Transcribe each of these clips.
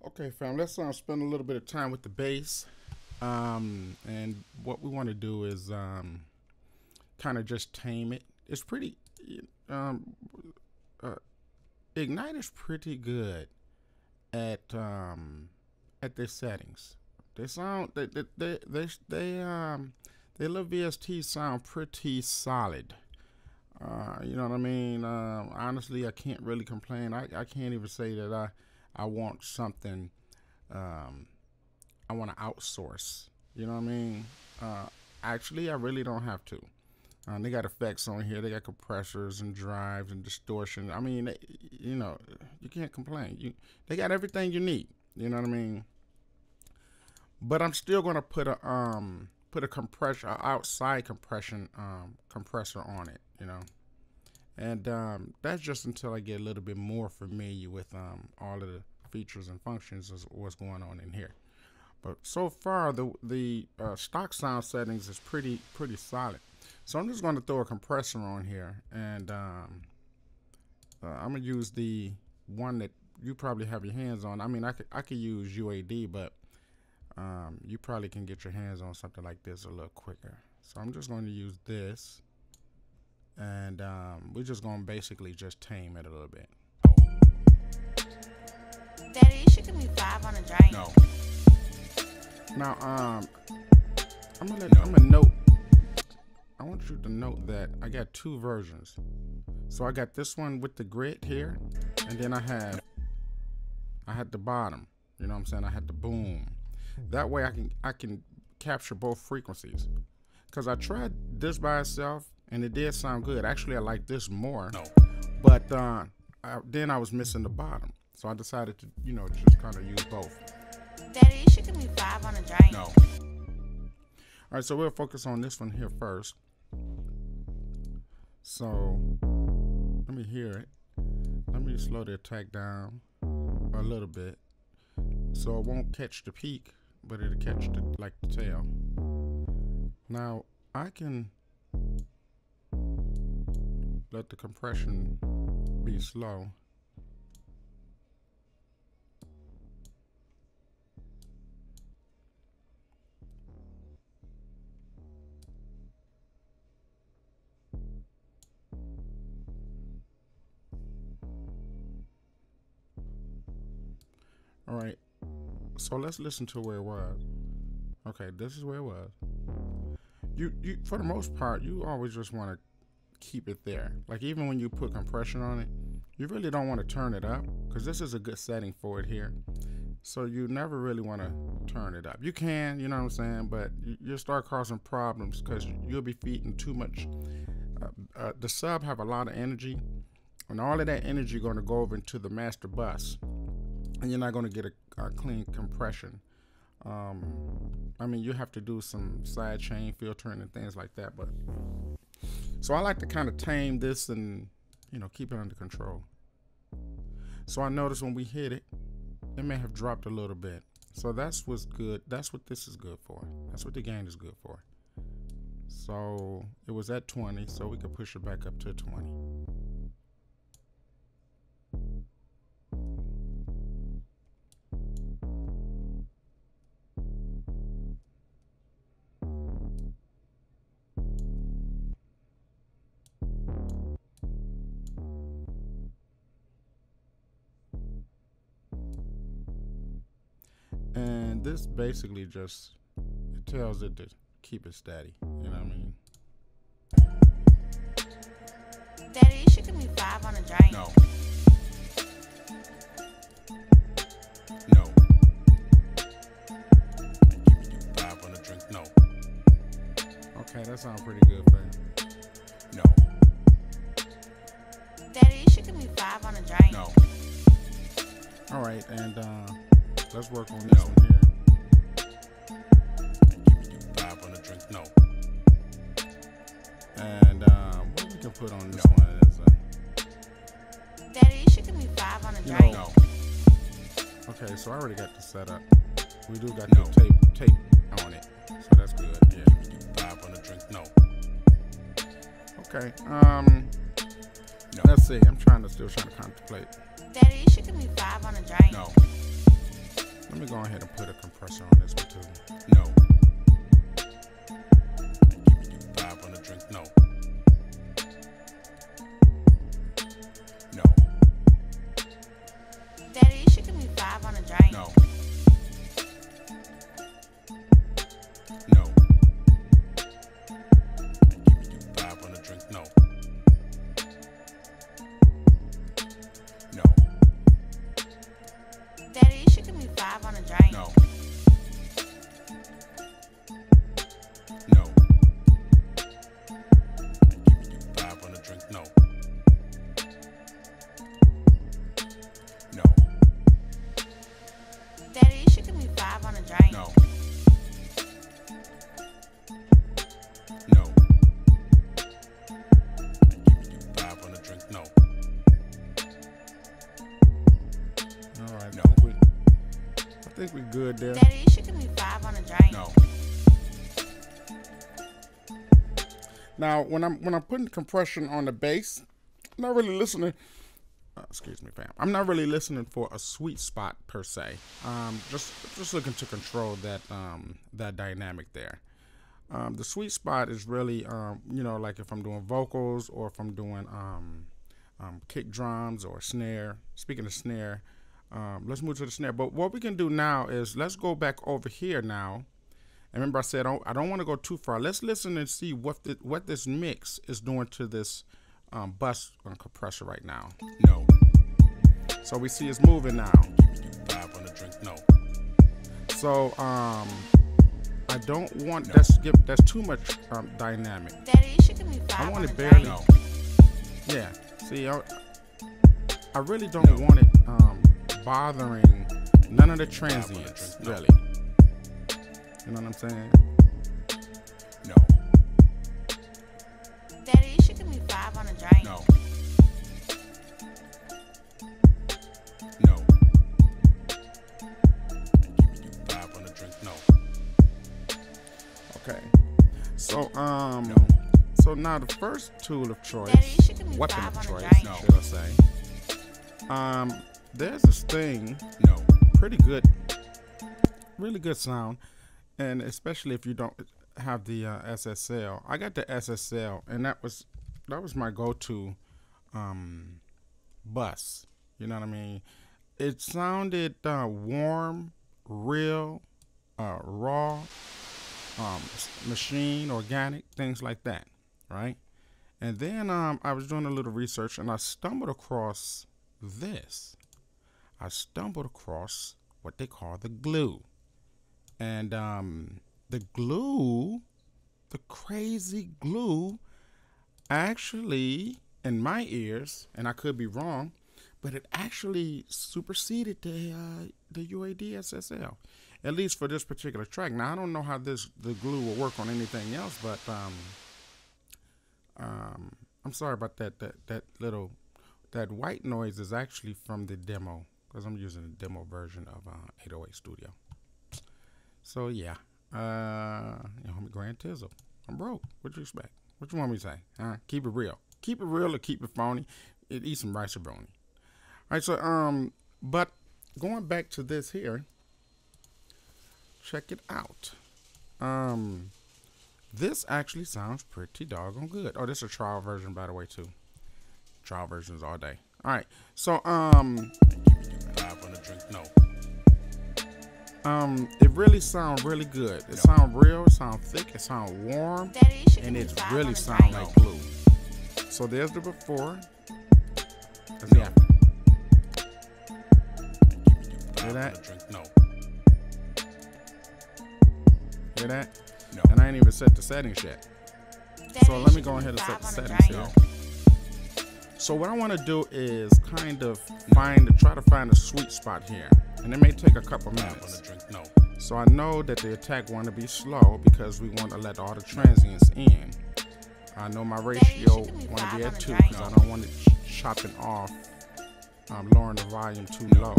Okay, fam, let's spend a little bit of time with the bass. And what we want to do is kind of just tame it. It's pretty, Ignite is pretty good at their settings. They sound, their little VSTs sound pretty solid. You know what I mean? Honestly, I can't really complain. I can't even say that I want something, I want to outsource. You know what I mean? Actually, I really don't have to. They got effects on here. They got compressors and drives and distortion. I mean, you know, you can't complain. They got everything you need. You know what I mean? But I'm still gonna put a compressor, outside compression compressor on it. You know, and that's just until I get a little bit more familiar with all of the features and functions of what's going on in here. But so far, the stock sound settings is pretty solid. So I'm just going to throw a compressor on here, and I'm gonna use the one that you probably have your hands on. I mean, I could use UAD, but you probably can get your hands on something like this a little quicker. So I'm just going to use this, and we're just going to basically just tame it a little bit. Daddy, you should give me 5 on a drink. No. Now, I'm gonna note. I want you to note that I got 2 versions. So I got this one with the grit here, and then I had the bottom. You know what I'm saying? I had the boom. That way I can capture both frequencies. Cause I tried this by itself and it did sound good. Actually, I like this more. No. But then I was missing the bottom, so I decided to, you know, just kind of use both. Daddy, you should give me 5 on a drink. No. All right, so we'll focus on this one here first. So let me hear it. Let me slow the attack down a little bit, so it won't catch the peak, but it'll catch the tail. Now I can let the compression be slow. All right, so let's listen to where it was. Okay, this is where it was. You for the most part, you always just want to keep it there. Like, even when you put compression on it, you really don't want to turn it up, because this is a good setting for it here. So you never really want to turn it up. You can, you know what I'm saying, but you'll start causing problems because you'll be feeding too much. The sub have a lot of energy, and all of that energy going to go over into the master bus, and you're not going to get a clean compression. I mean, you have to do some side chain filtering and things like that. But so I like to kind of tame this and, you know, keep it under control. So I noticed when we hit it, it may have dropped a little bit. So that's what's good. That's what this is good for. That's what the gain is good for. So it was at 20, so we could push it back up to 20. And this basically just, it tells it to keep it steady. You know what I mean? Daddy, you should give me 5 on a drink. No. No. Give me 5 on a drink. No. Okay, that sounds pretty good, fam. No. Daddy, you should give me 5 on a drink. No. All right, and let's work on this one here. Give me 5 on a drink. No. And what we can put on this one is Daddy, you should give me 5 on a drink. No. Okay, so I already got this set up. We do got the tape on it, so that's good. Yeah. Give me 5 on a drink. No. Okay. No. Let's see. I'm still trying to contemplate. Daddy, you should give me 5 on a drink. No. Let me go ahead and put a compressor on this one too. No. Give me 5 on the drink. No. No. Daddy, you should give me 5 on a drink. No. No. Give me 5 on the drink. No. No. Daddy, you should give me 5 on a drink. No. No. Give me 5 on the drink. No. No. Daddy, you should give me 5 on a drink. No. No. Give me 5 on the drink. No. All right. No. I think we're good there. Daddy, you should give me 5 on a drink. No. Now, when I'm putting compression on the bass, I'm not really listening. Excuse me, fam. I'm not really listening for a sweet spot per se. Just looking to control that dynamic there. The sweet spot is really, like if I'm doing vocals or if I'm doing kick drums or snare. Speaking of snare, let's move to the snare. But what we can do now is let's go back over here now. And remember, I said I don't want to go too far. Let's listen and see what this mix is doing to this bus compressor right now. No. So we see it's moving now. Give me 5 on the drink. No. So I don't want that's too much dynamic. Daddy, you should give me 5 I on want a it barely. drink. No. Yeah. See, I really don't want it bothering none of the transients, No. really. You know what I'm saying? No. Daddy, you should give me 5 on a drink. No. No. Give me 5 on the drink. No. Okay. So No. so now the first tool of choice, Daddy, you should give me weapon 5 of on a choice, drink. No. should I say? There's this thing, No. pretty good, really good sound, and especially if you don't have the SSL. I got the SSL, and that was my go-to bus. You know what I mean? It sounded warm, real, raw, machine, organic, things like that, right? And then I was doing a little research, and I stumbled across this. I stumbled across what they call the glue. And the glue, the crazy glue, actually, in my ears, and I could be wrong, but it actually superseded the UAD SSL, at least for this particular track. Now, I don't know how the glue will work on anything else, but I'm sorry about that white noise is actually from the demo, because I'm using the demo version of 808 Studio. So yeah, homie Grand Tizzle, I'm broke. What you expect? What you want me to say? Keep it real. Keep it real or keep it phony. Eat some rice or brony. All right, so but going back to this here, check it out. This actually sounds pretty doggone good. Oh, this is a trial version, by the way, too. Trial versions all day. All right, so 5 on the drink. No. it really sounds really good. It sounds real, it sounds thick, it sounds warm, Daddy, you should and give me it 5 really on a sounds drink. like glue. So there's the before. There's the after. Hear that? Drink. No. Hear that? No. And I ain't even set the settings yet. Daddy, So you let me should go give ahead and set 5 the on a settings drink. here. So what I want to do is kind of try to find a sweet spot here. And it may take a couple 5 on minutes. the drink. No. So I know that the attack want to be slow because we want to let all the transients in. I know my ratio should give me want to 5 be on at the 2 drink. because I don't want it chopping off, lowering the volume too low.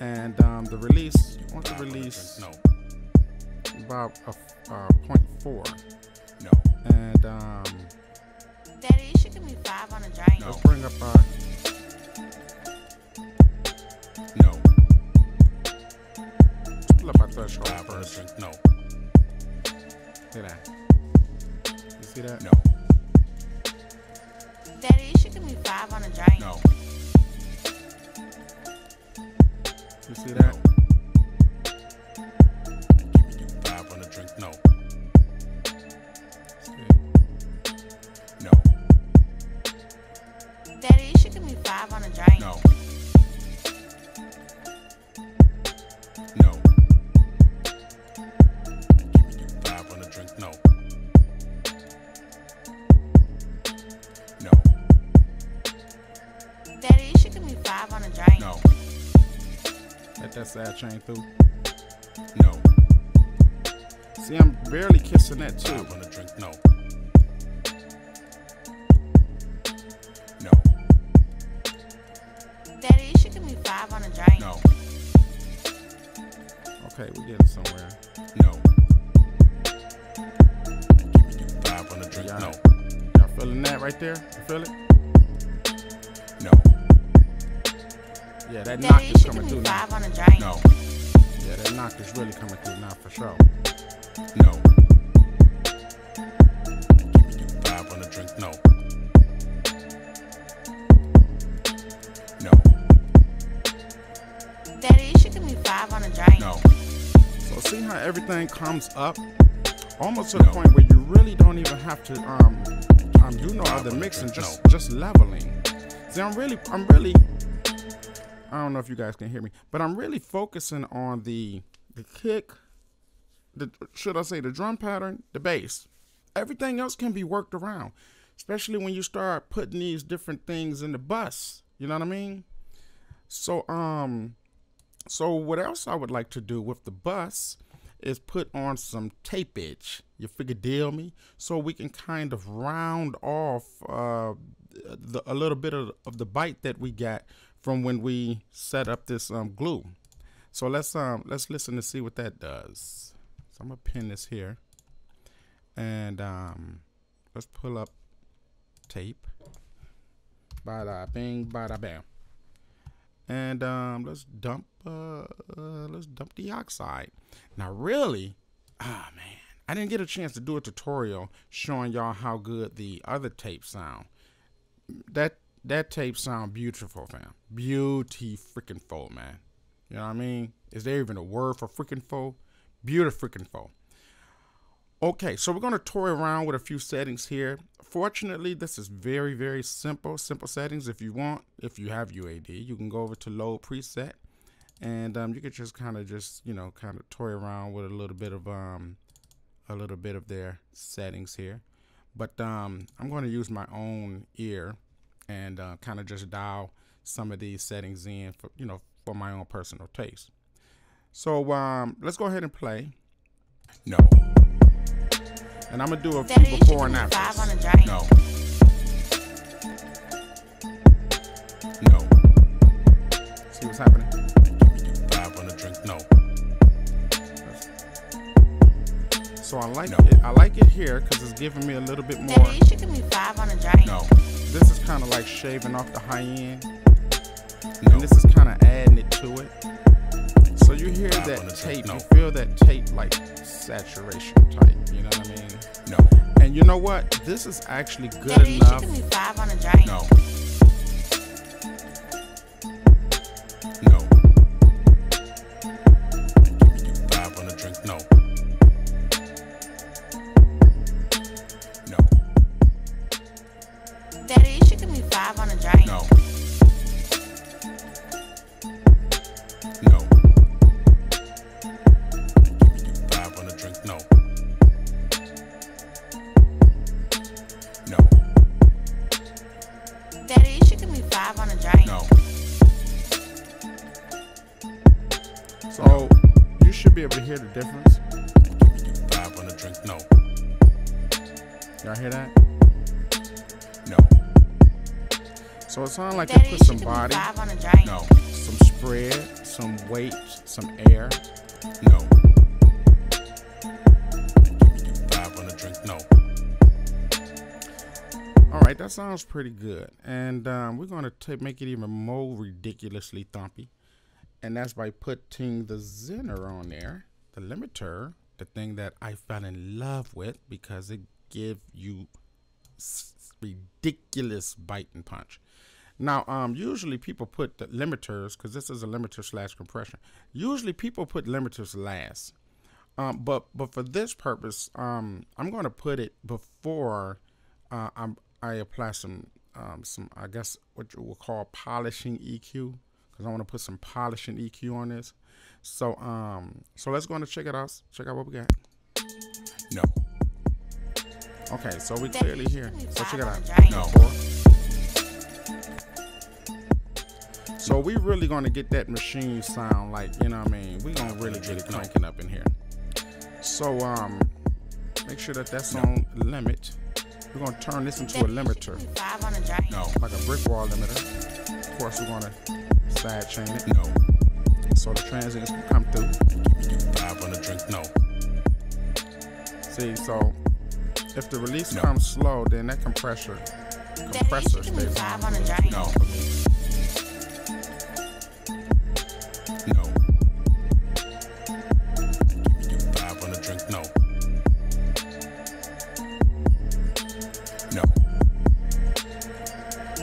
And the release, I want to release No. about a 0.4. No. And Daddy, you should give me 5 on a drink. No. let's bring up our, No. fill up our threshold Five on the first. drink, no. Look at that. You see that? No. Daddy, you should give me 5 on a drink. No. You see that? Five on the drink, no. No. Daddy, you should give me 5 on a drink. No. No. Five on the drink, no. No. Daddy, you should give me 5 on a drink. No. Let that side chain through. No. See, I'm barely kissing that too. Five on the drink, no. No. Daddy, you should give me 5 on a drink. No. Okay, we're getting somewhere. No. Five on the drink, Yeah. no. Y'all feeling that right there? You feel it? No. Yeah, that knock Daddy, you is should give coming me through now. 5 on a drink. No. Yeah, that knock is really coming through now for sure. No. Five on the drink, no. No. Daddy, you should give me 5 on a drink. No. So see how everything comes up almost to the point where you really don't even have to do no other mixing, just leveling. See, I'm really I don't know if you guys can hear me, but I'm really focusing on the kick, should I say the drum pattern, the bass. Everything else can be worked around, especially when you start putting these different things in the bus. You know what I mean? So so what else I would like to do with the bus is put on some tapeage. You figure deal me? So we can kind of round off a little bit of the bite that we got from when we set up this glue. So let's listen to see what that does. So I'm gonna pin this here, and let's pull up tape. Bada bing, bada bam. And let's dump the oxide. Now really, man, I didn't get a chance to do a tutorial showing y'all how good the other tape sound. That tape sound beautiful, fam. Beauty-freaking-ful, man. You know what I mean? Is there even a word for freaking-ful? Beautiful-freaking-ful. Okay, so we're gonna toy around with a few settings here. Fortunately, this is very, very simple settings. If you have UAD, you can go over to load preset, and you can just kind of toy around with a little bit of their settings here. But I'm going to use my own ear and kind of just dial some of these settings in for my own personal taste. So let's go ahead and play. No. And I'm gonna do a Daddy, few you should before give and me after. 5 on a drink. No. No. See what's happening? Five on the drink, no. So I like No. it. I like it here because it's giving me a little bit more. Daddy, you should give me 5 on a drink. No. This is kind of like shaving off the high end, No. and this is kind of adding it to it. So you hear on that the tape, no. you feel that tape like saturation type. You know what I mean? No. And you know what? This is actually good Daddy, you should enough. give me 5 on a drink. No. No. Five on the drink, no. No. Daddy, you should give me 5 on a drink. No. No. Five on the drink, no. No. Daddy, you should give me 5 on a drink. No. So you should be able to hear the difference. Five on the drink, no. Y'all hear that? No. So it sounds like Daddy, they you put should some give me body, 5 on a drink. No. some spread, some weight, some air. No. Five on the drink, no. All right, that sounds pretty good. And we're going to make it even more ridiculously thumpy. and that's by putting the zener on there, the limiter, the thing that I fell in love with because it gives you ridiculous bite and punch. Now, usually people put the limiters, because this is a limiter slash compression. Usually people put limiters last, but for this purpose, I'm going to put it before I apply some I guess what you would call polishing EQ, because I want to put some polishing EQ on this. So so let's go on and check it out. Check out what we got. No. Okay, so we clearly here. So check it out. No. So we really gonna get that machine sound, like, you know what I mean? We gonna really get it cranking up in here. So make sure that that's on limit. We're gonna turn this into a limiter, No. like a brick wall limiter. Of course, we're gonna side chain it, No. so the transients can come through. 5 on the drink. No. See, so if the release comes slow, then that compressor stays on. No. No. 5 on the drink. No. No.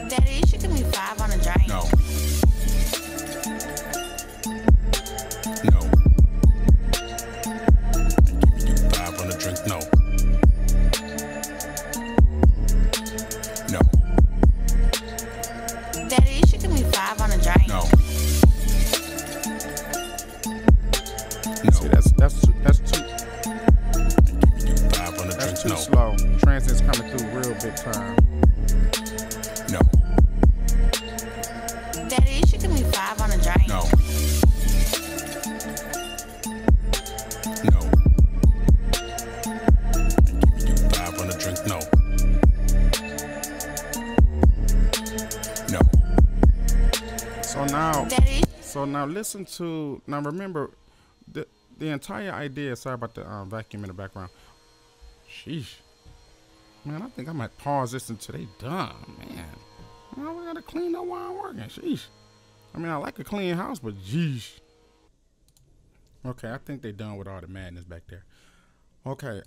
Daddy, you should give me 5 on a drink. No. No. 5 on the drink. No. No. Daddy, you should give me 5 on a drink. No. See, that's too 5 on the drink. too No. slow. Transients coming through real big time. No. Daddy, you should give me 5 on a drink. No. No. 5 on the drink. No. No. Daddy, So now listen to, now remember, the entire idea, sorry about the vacuum in the background. Sheesh. Man, I think I might pause this until they done, man. Well, we gotta clean up while I'm working, sheesh. I mean, I like a clean house, but jeesh. Okay, I think they done with all the madness back there. Okay,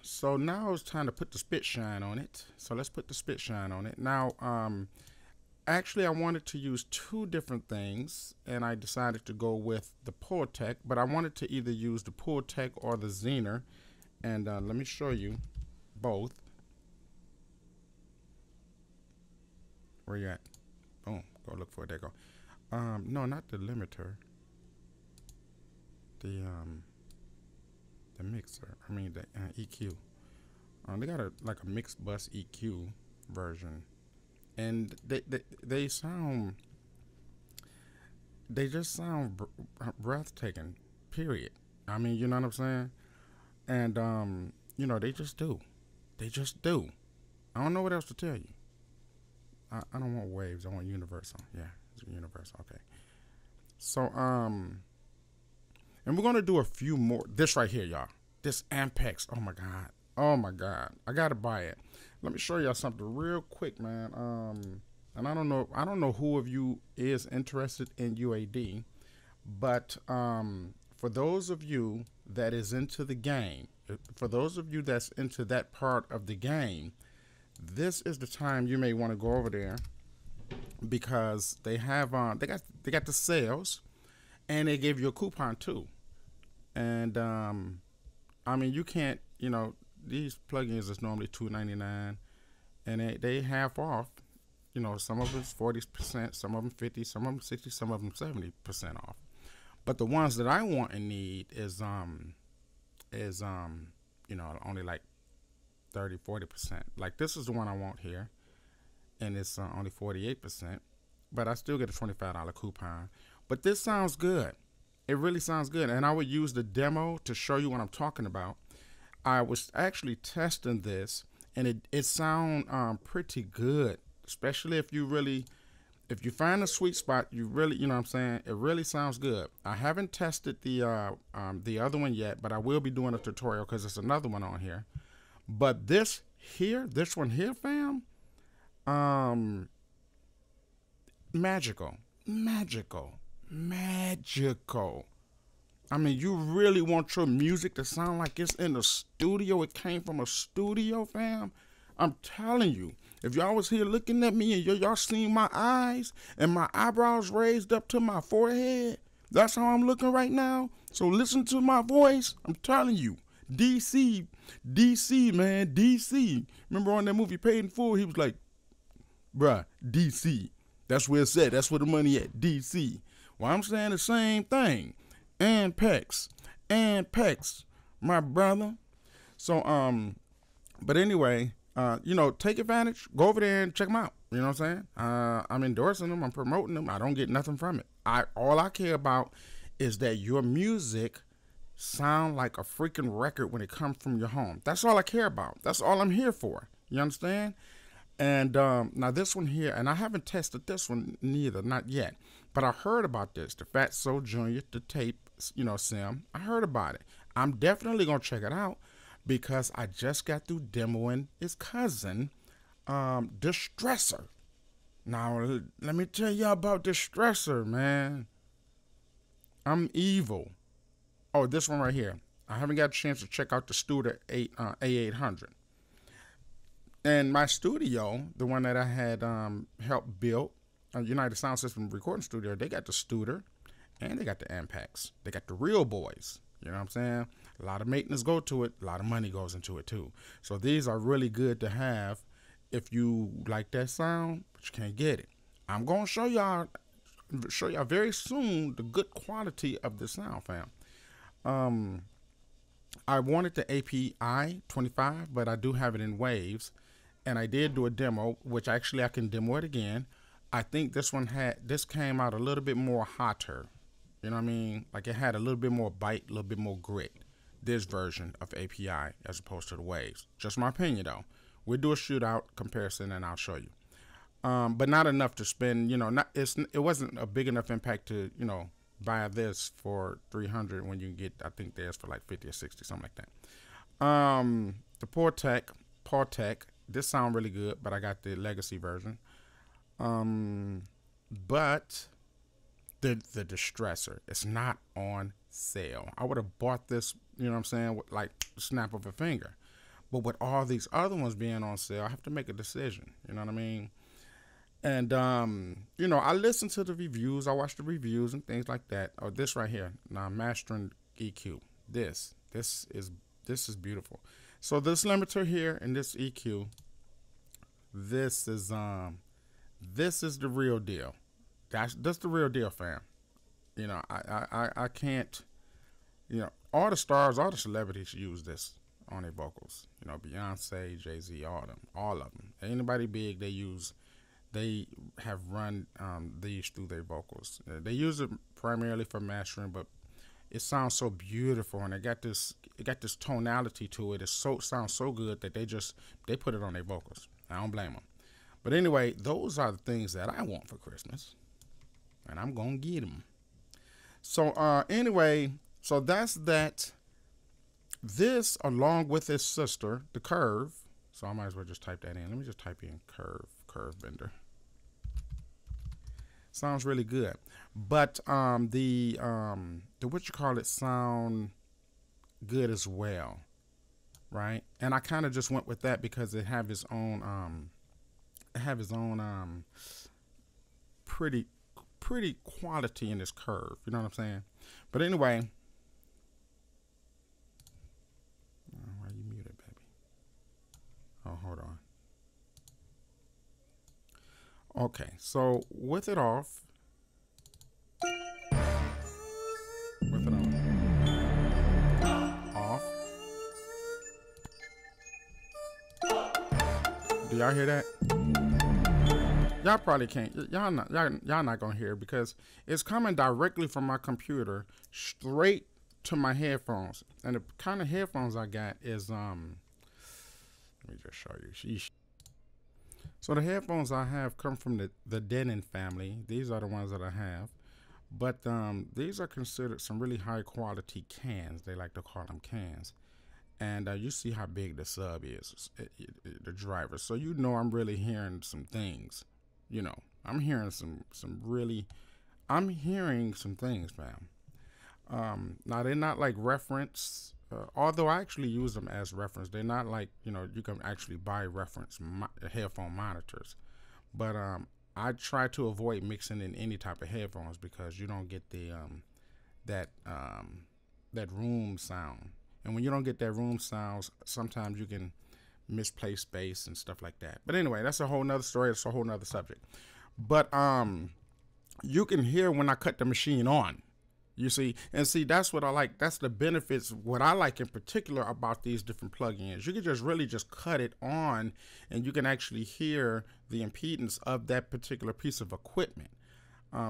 so now it's time to put the spit shine on it. So let's put the spit shine on it. Now, actually, I wanted to use two different things, and I decided to go with the Pultec, but I wanted to either use the Pultec or the Zener, and let me show you both. Where you at? Boom, go look for it, there you go. No, not the limiter. The mixer, I mean the EQ. They got like a mixed bus EQ version. And they sound, they just sound breathtaking, period. I mean, you know what I'm saying? And, you know, they just do. They just do. I don't know what else to tell you. I don't want waves. I want universal. Yeah, it's universal. Okay. So, and we're going to do a few more. This right here, y'all. This Ampex. Oh, my God. Oh, my God. I got to buy it. Let me show y'all something real quick, man. And I don't know who of you is interested in UAD, but for those of you that is into the game, for those of you that's into that part of the game, this is the time you may want to go over there, because they have they got the sales, and they give you a coupon too. And I mean, you can't, you know, these plugins is normally $2.99, and they half off. You know, some of it's 40%, some of them 50%, some of them 60%, some of them 70% off. But the ones that I want and need is you know, only like 30-40%. Like this is the one I want here, and it's only 48%. But I still get a $25 coupon. But this sounds good. It really sounds good, and I would use the demo to show you what I'm talking about. I was actually testing this, and it sound pretty good, especially if you find a sweet spot. You really, you know what I'm saying, it really sounds good. I haven't tested the other one yet, but I will be doing a tutorial because there's another one on here. But this one here, fam, magical, magical. I mean, you really want your music to sound like it's in the studio. It came from a studio, fam. I'm telling you, if y'all was here looking at me and y'all seen my eyes and my eyebrows raised up to my forehead, that's how I'm looking right now. So listen to my voice. I'm telling you, DC, man, DC. Remember on that movie Paid in Full, he was like, bruh, DC. That's where it's at. That's where the money at, DC. Well, I'm saying the same thing. And Pex, my brother. So, but anyway, take advantage. Go over there and check them out. You know what I'm saying? I'm endorsing them. I'm promoting them. I don't get nothing from it. All I care about is that your music sound like a freaking record when it comes from your home. That's all I care about. That's all I'm here for. You understand? And now this one here, and I haven't tested this one neither, not yet. But I heard about this, the Fatso Jr., the tape, sim. I heard about it. I'm definitely going to check it out because I just got through demoing his cousin, Distressor. Now, let me tell y'all about Distressor, man. I'm evil. Oh, this one right here. I haven't got a chance to check out the Studer A800. And my studio, the one that I had helped build, United Sound System recording studio, they got the Studer and they got the Ampex. They got the real boys. You know what I'm saying? A lot of maintenance go to it. A lot of money goes into it too. So these are really good to have if you like that sound, but you can't get it. I'm going to show y'all very soon the good quality of the sound, fam. I wanted the API 25, but I do have it in waves. And I did do a demo, which actually I can demo it again. I think this came out a little bit more hotter. You know what I mean? Like it had a little bit more bite, a little bit more grit. This version of API as opposed to the waves. Just my opinion though. We'll do a shootout comparison and I'll show you. But not enough to spend, it wasn't a big enough impact to, buy this for $300 when you can get, I think theirs for like 50 or 60, something like that. The Portec, this sound really good, but I got the legacy version. But the Distressor, it's not on sale. I would have bought this, you know what I'm saying, with like the snap of a finger. But with all these other ones being on sale, I have to make a decision. You know what I mean? And, I listen to the reviews. I watch the reviews and things like that. Oh, this right here. Now, mastering EQ. This is beautiful. So this limiter here and this EQ, this is the real deal. That's the real deal, fam. I can't, all the stars, all the celebrities use this on their vocals. Beyonce, Jay-Z, all of them. Anybody big, they have run these through their vocals. They use it primarily for mastering, but it sounds so beautiful, and it got this tonality to it. It sounds so good that they put it on their vocals. I don't blame them. But anyway, those are the things that I want for Christmas, and I'm gonna get them. So anyway, so that's that. This, along with its sister, the Curve. So I might as well just type that in. Let me just type in curve bender. Sounds really good, but the sound good as well, right? And I kind of just went with that because it have its own pretty quality in this curve. You know what I'm saying? But anyway, why you muted, baby? Oh, hold on. Okay, so with it off. Off. Do y'all hear that? Y'all probably can't. Y'all not gonna hear it because it's coming directly from my computer straight to my headphones. And the kind of headphones I got is let me just show you. Sheesh. So the headphones I have come from the Denon family. These are the ones that I have. But these are considered some really high quality cans. They like to call them cans. And you see how big the sub is, the driver. So I'm really hearing some things. I'm hearing some really I'm hearing some things, fam. Now they're not like reference, although I actually use them as reference. They're not like, you know, you can actually buy reference headphone monitors, but I try to avoid mixing in any type of headphones because you don't get the that room sound. And when you don't get that room sounds, sometimes you can misplace bass and stuff like that. But anyway, that's a whole nother story. It's a whole nother subject. But you can hear when I cut the machine on. You see, and see, that's what I like. That's the benefits. What I like in particular about these different plugins, you can just really just cut it on, and you can actually hear the impedance of that particular piece of equipment.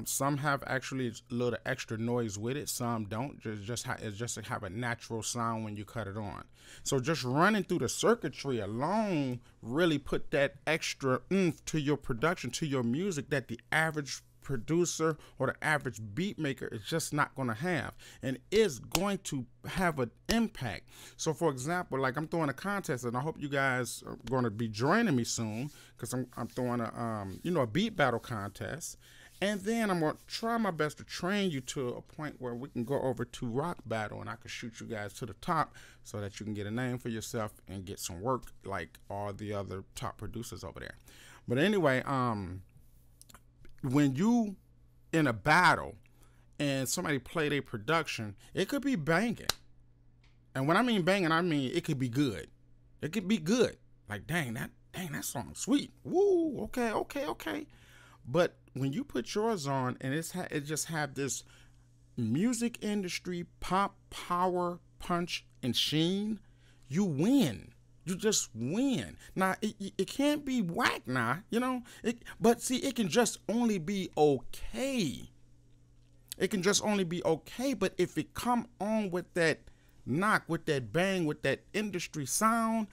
Some have actually a little extra noise with it. Some don't. It's just have a natural sound when you cut it on. So just running through the circuitry alone really put that extra oomph to your production, to your music, that the average producer or the average beat maker is just not going to have, and is going to have an impact. So for example, like I'm throwing a contest, and I hope you guys are going to be joining me soon, because I'm throwing a a beat battle contest, and then I'm going to try my best to train you to a point where we can go over to rock battle, and I can shoot you guys to the top so that you can get a name for yourself and get some work like all the other top producers over there. But anyway, when you in a battle and somebody play their production, it could be banging. And when I mean banging, I mean it could be good. It could be good. Like, dang, that song's sweet. Woo, okay. But when you put yours on and it just have this music industry pop, power, punch, and sheen, you win. You just win. Now, it can't be whack now, you know. But see, it can just only be okay. It can just only be okay. But if it come on with that knock, with that bang, with that industry sound,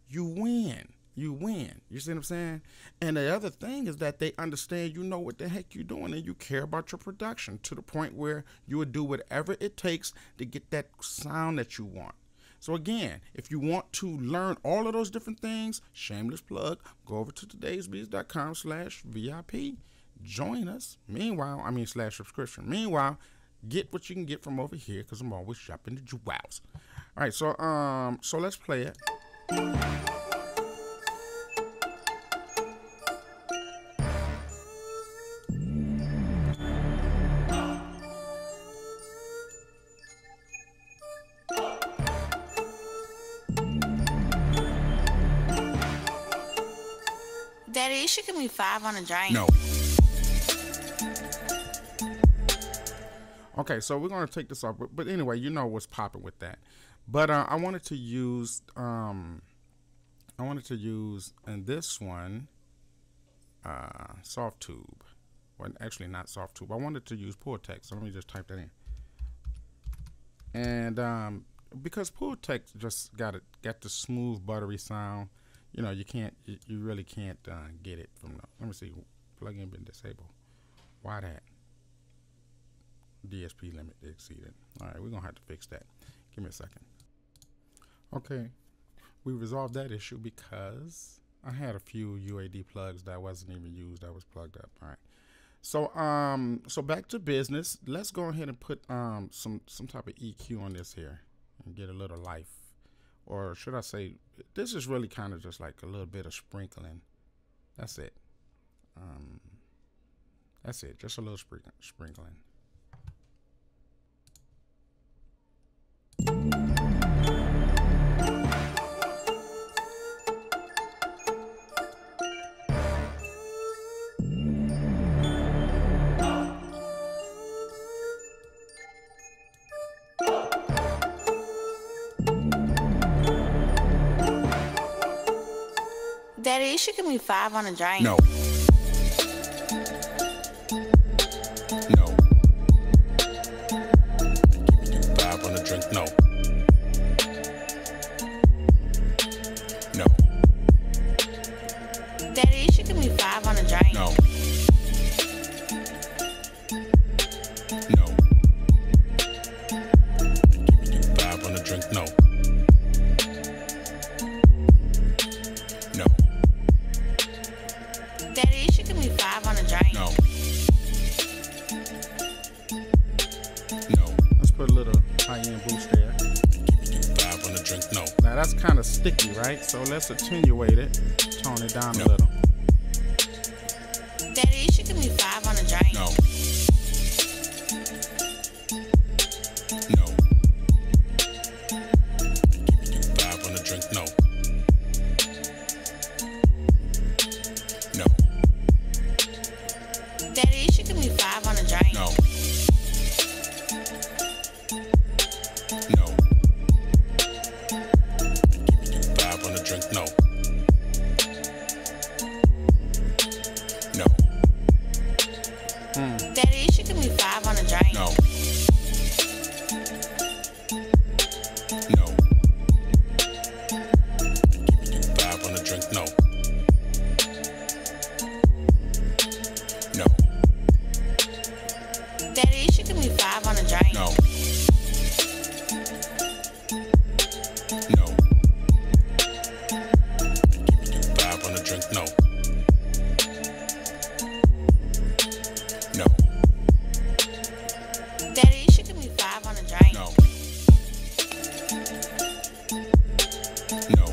you win. You win. You see what I'm saying? And the other thing is that they understand you know what the heck you're doing, and you care about your production to the point where you would do whatever it takes to get that sound that you want. So again, if you want to learn all of those different things, shameless plug, go over to todaysbeats.com/VIP. Join us. Meanwhile, /subscription. Meanwhile, get what you can get from over here, because I'm always shopping the jewels. All right, so let's play it. Daddy, you should give me 5 on a drink. No. Okay, so we're gonna take this off, but anyway, you know what's popping with that. But I wanted to use in this one soft tube. Well, actually not soft tube. I wanted to use pull text, so let me just type that in. And because pull text just got the smooth buttery sound. You know, you really can't get it from the, let me see, plugin been disabled. Why that? DSP limit exceeded. All right, we're gonna have to fix that. Give me a second. Okay, we resolved that issue because I had a few UAD plugs that wasn't even used, that was plugged up. All right, so so back to business. Let's go ahead and put some type of EQ on this here and get a little life. Or should I say, this is really kind of just like a little bit of sprinkling. That's it. That's it. Just a little sprinkling. Daddy, you should give me 5 on a drink. No. No. Give you 5 on a drink. No. No. Daddy, you should give me 5 on a drink. No. No. Give you 5 on a drink. No. No. Daddy, you should give me 5 on a drink. No. put a little high-end boost there. Vibe on the drink, no. Now that's kind of sticky, right? So let's attenuate it, tone it down No. a little. Daddy, you should give me 5 on a drink. No. No. Vibe on the drink, no. No. Daddy, you should give me 5 on a drink. No. No. Vibe on the drink, no. No. Daddy, you should give me 5 on a drink. No. No. Vibe on the drink, no. No. Daddy, you should give me 5 on a drink. No. No. Vibe on the drink, no. No. Daddy, you should give me 5 on a drink. No. No.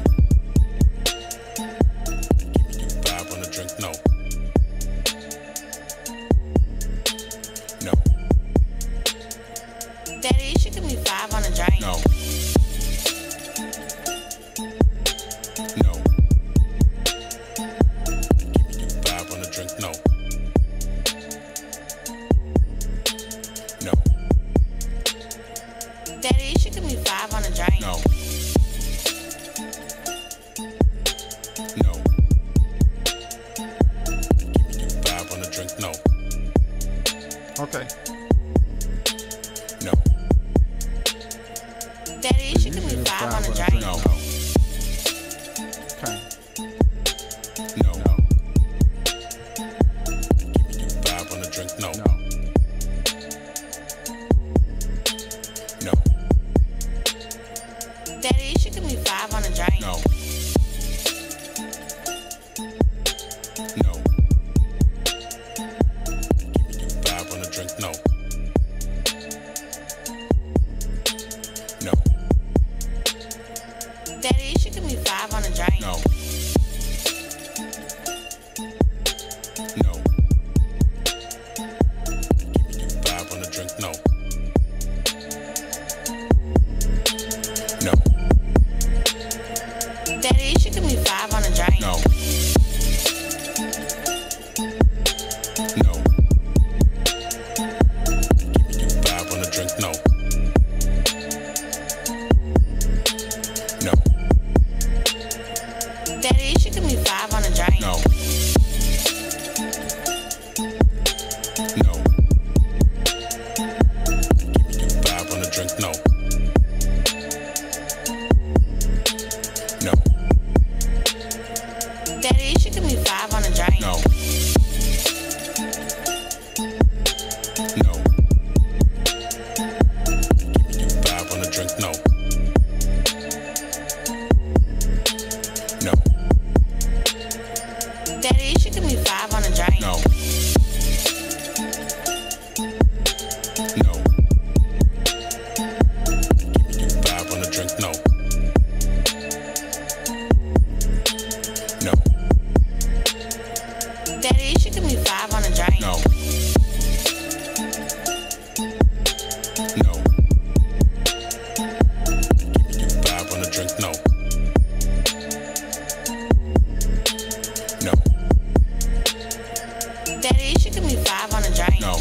Vibe on the drink, no. No. Daddy, you should give me 5 on a drink. No. No. Vibe on the drink, no. No. Daddy, you should give me 5 on a drink. No. No. Vibe on the drink, no. Okay. No. Daddy, you should give me 5 on a drink. No. Okay. No. Vibe on the drink, no. No. No. Daddy, you should give me 5 on a drink. No. No. Vibe on the drink, no. No. Daddy, you should give me 5 on a drink. No. No. Vibe on the drink, no. No. Daddy, you should give me 5 on a drink. No. No. Vibe on the drink, no. No. Daddy, you should give me 5 on a drink. No. No. Vibe on the drink, no. No. Daddy, you should give me 5 on a drink. No. No. Vibe on the drink, no. No. Daddy, you should give me 5 on a drink. No. No. Vibe on the drink, no. No. Daddy, you should give me 5 on a drink. No. No. Vibe on the drink, no. No. Daddy, you should give me 5 on a drink. No.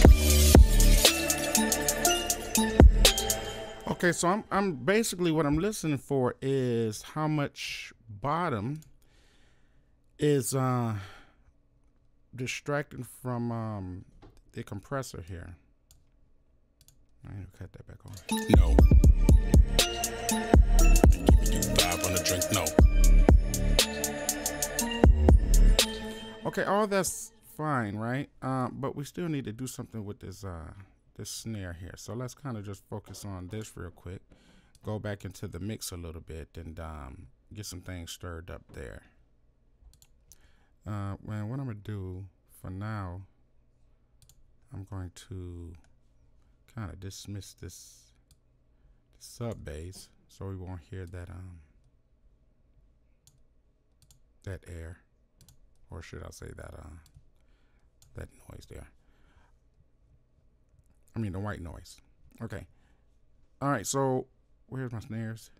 Okay, so I'm basically what I'm listening for is how much bottom is distracting from the compressor here. I need to cut that back on. No. Vibe on the drink, no. Okay, all that's fine, right? But we still need to do something with this this snare here. So let's kind of just focus on this real quick. Go back into the mix a little bit and get some things stirred up there. Well, what I'm gonna do for now, I'm going to kind of dismiss this sub bass, so we won't hear that that air, or should I say that that noise there. I mean the white noise. Okay. All right. So where's my snares?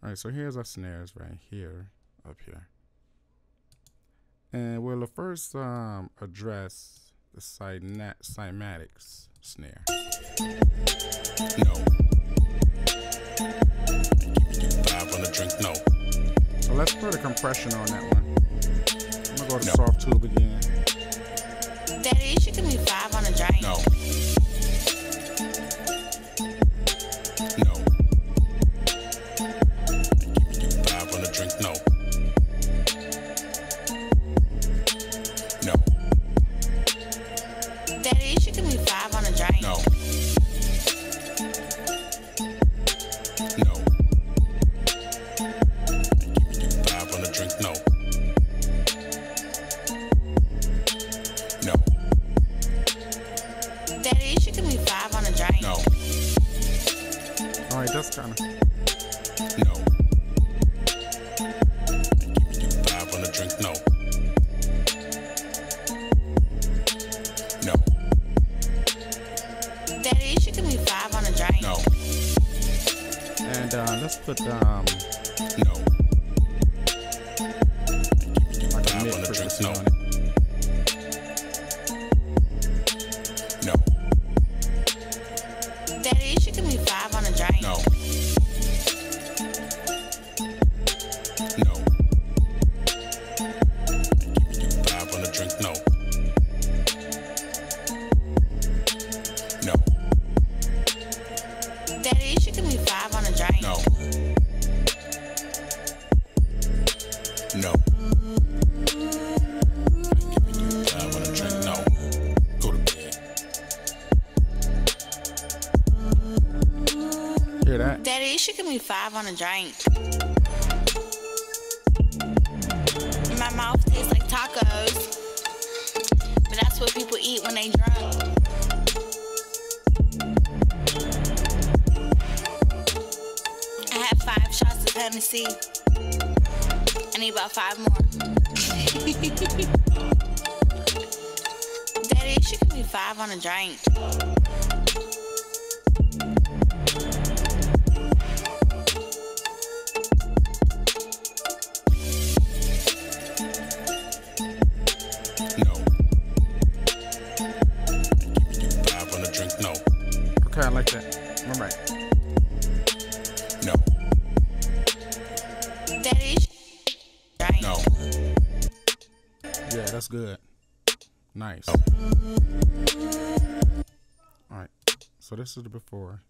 All right. So here's our snares right here, up here, and we'll first address the cymatics snare. No. Vibe on the drink, no. So let's put a compression on that one. I'm gonna go to soft tube again. Daddy, you should give me 5 on a drink. No. No. Vibe on the drink, no. No. Daddy, you should give me 5 on a drink. No. No. Vibe on the drink, no. No. Daddy, you should give me 5 on a drink. No. All right, that's kind of. No. Vibe on the drink, no. No. Daddy, you should give me 5 on a drink. No. And let's put No. like a Vibe mid on the drink, frequency no. on it. No. Daddy, you should give me 5 on a drink. No. No. Vibe on the drink, no. No. Daddy, you should give me 5 on a drink. No. No. Giving you vibe on the drink, no. Go to bed. Hear that? Daddy, you should give me 5 on a drink. My mouth tastes like tacos, but that's what people eat when they drunk. I had 5 shots of Hennessy. I need about 5 more. Daddy, you should give me 5 on a drink. No. Vibe on the drink, no. Okay, I like that. All right. No. Daddy, you should drink. No. Yeah, that's good. Nice. All right. So this is the before.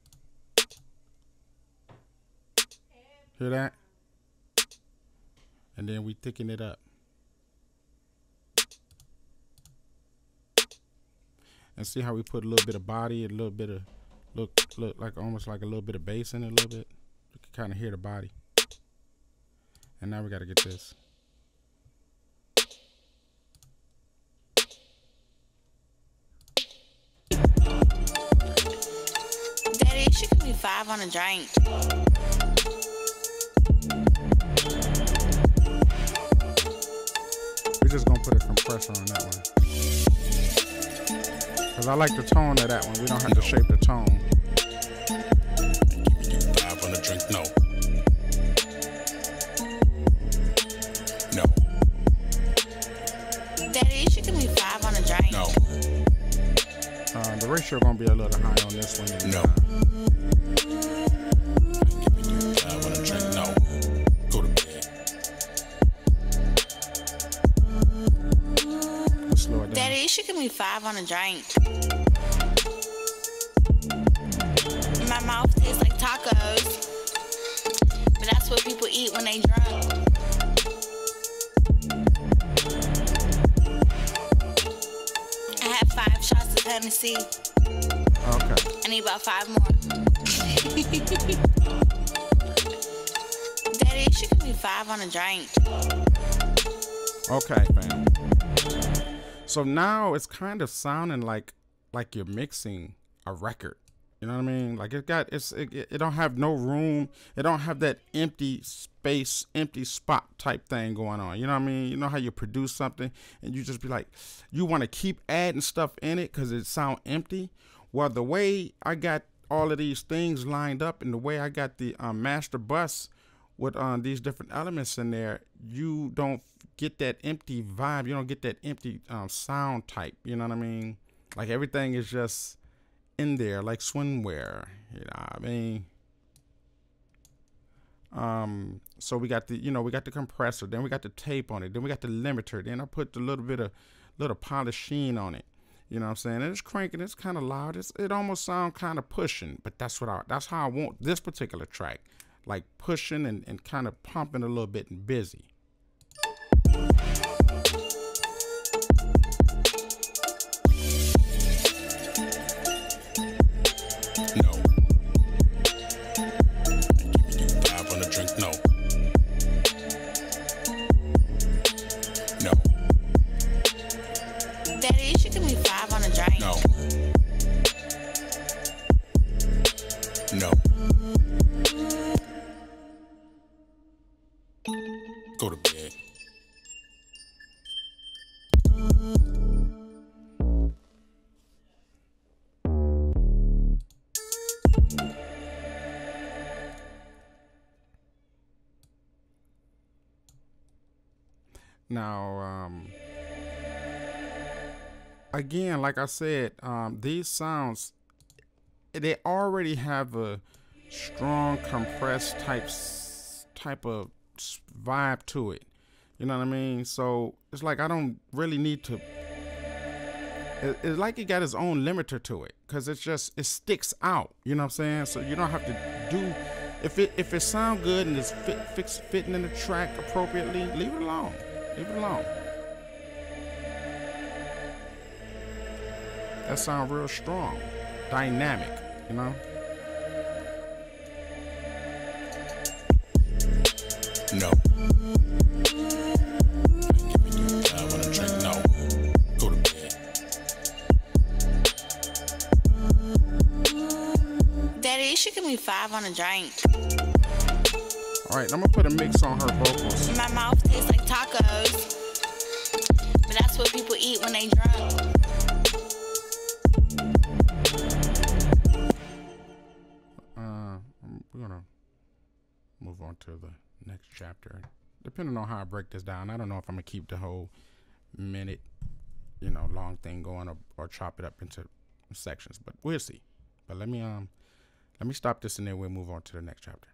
Hear that? And then we thicken it up. And see how we put a little bit of body, a little bit of look like almost like a little bit of bass in it a little bit. You can kind of hear the body. And now we got to get this. Daddy, you should give me 5 on a drink. We're just gonna put a compressor on that one. Cause I like the tone of that one. We don't have to shape the tone. Vibe on the drink, no. No. Daddy, you should give me 5 on a drink. No. The ratio gonna be a little high on this one. No. Giving you vibe on the drink, no. Go to bed. Let's slow it down. Daddy, you should give me 5 on a drink. My mouth tastes like tacos, but that's what people eat when they drunk. I had 5 shots of Hennessy. Okay. I need about 5 more. Daddy, you should give me 5 on a drink. Okay, fam. So now it's kind of sounding like you're mixing a record. You know what I mean? Like it don't have no room. It don't have that empty space, empty spot type thing going on. You know what I mean? You know how you produce something and you just be like, you want to keep adding stuff in it because it sound empty. Well, the way I got all of these things lined up and the way I got the master bus with these different elements in there, you don't get that empty vibe. You don't get that empty sound type. You know what I mean? Like everything is just in there, like swimwear. You know what I mean? So we got the compressor, then we got the tape on it, then we got the limiter, then I put a little bit of polished sheen on it. You know what I'm saying? And it's cranking, it's kind of loud. It almost sounds kind of pushing, but that's how I want this particular track. Like pushing and kind of pumping a little bit and busy. No. Give you 5 on a drink. No. No. Daddy, you should give me 5 on a drink. No. No. Go to bed. Now, again, like I said, these sounds, they already have a strong compressed type of vibe to it. You know what I mean? So it's like I don't really need to. It's like it got its own limiter to it, because it sticks out. You know what I'm saying? So you don't have to do. If it sound good and it's fitting in the track appropriately, leave it alone. Leave it alone. That sound real strong, dynamic. You know. No. Giving you 5 on a drink. No. Go to bed. Daddy, you should give me 5 on a drink. All right, I'm gonna put a mix on her vocals. My mouth tastes like tacos, but that's what people eat when they drunk. We're gonna move on to the next chapter. Depending on how I break this down, I don't know if I'm gonna keep the whole minute, long thing going, or chop it up into sections, but we'll see. But let me stop this and then we'll move on to the next chapter.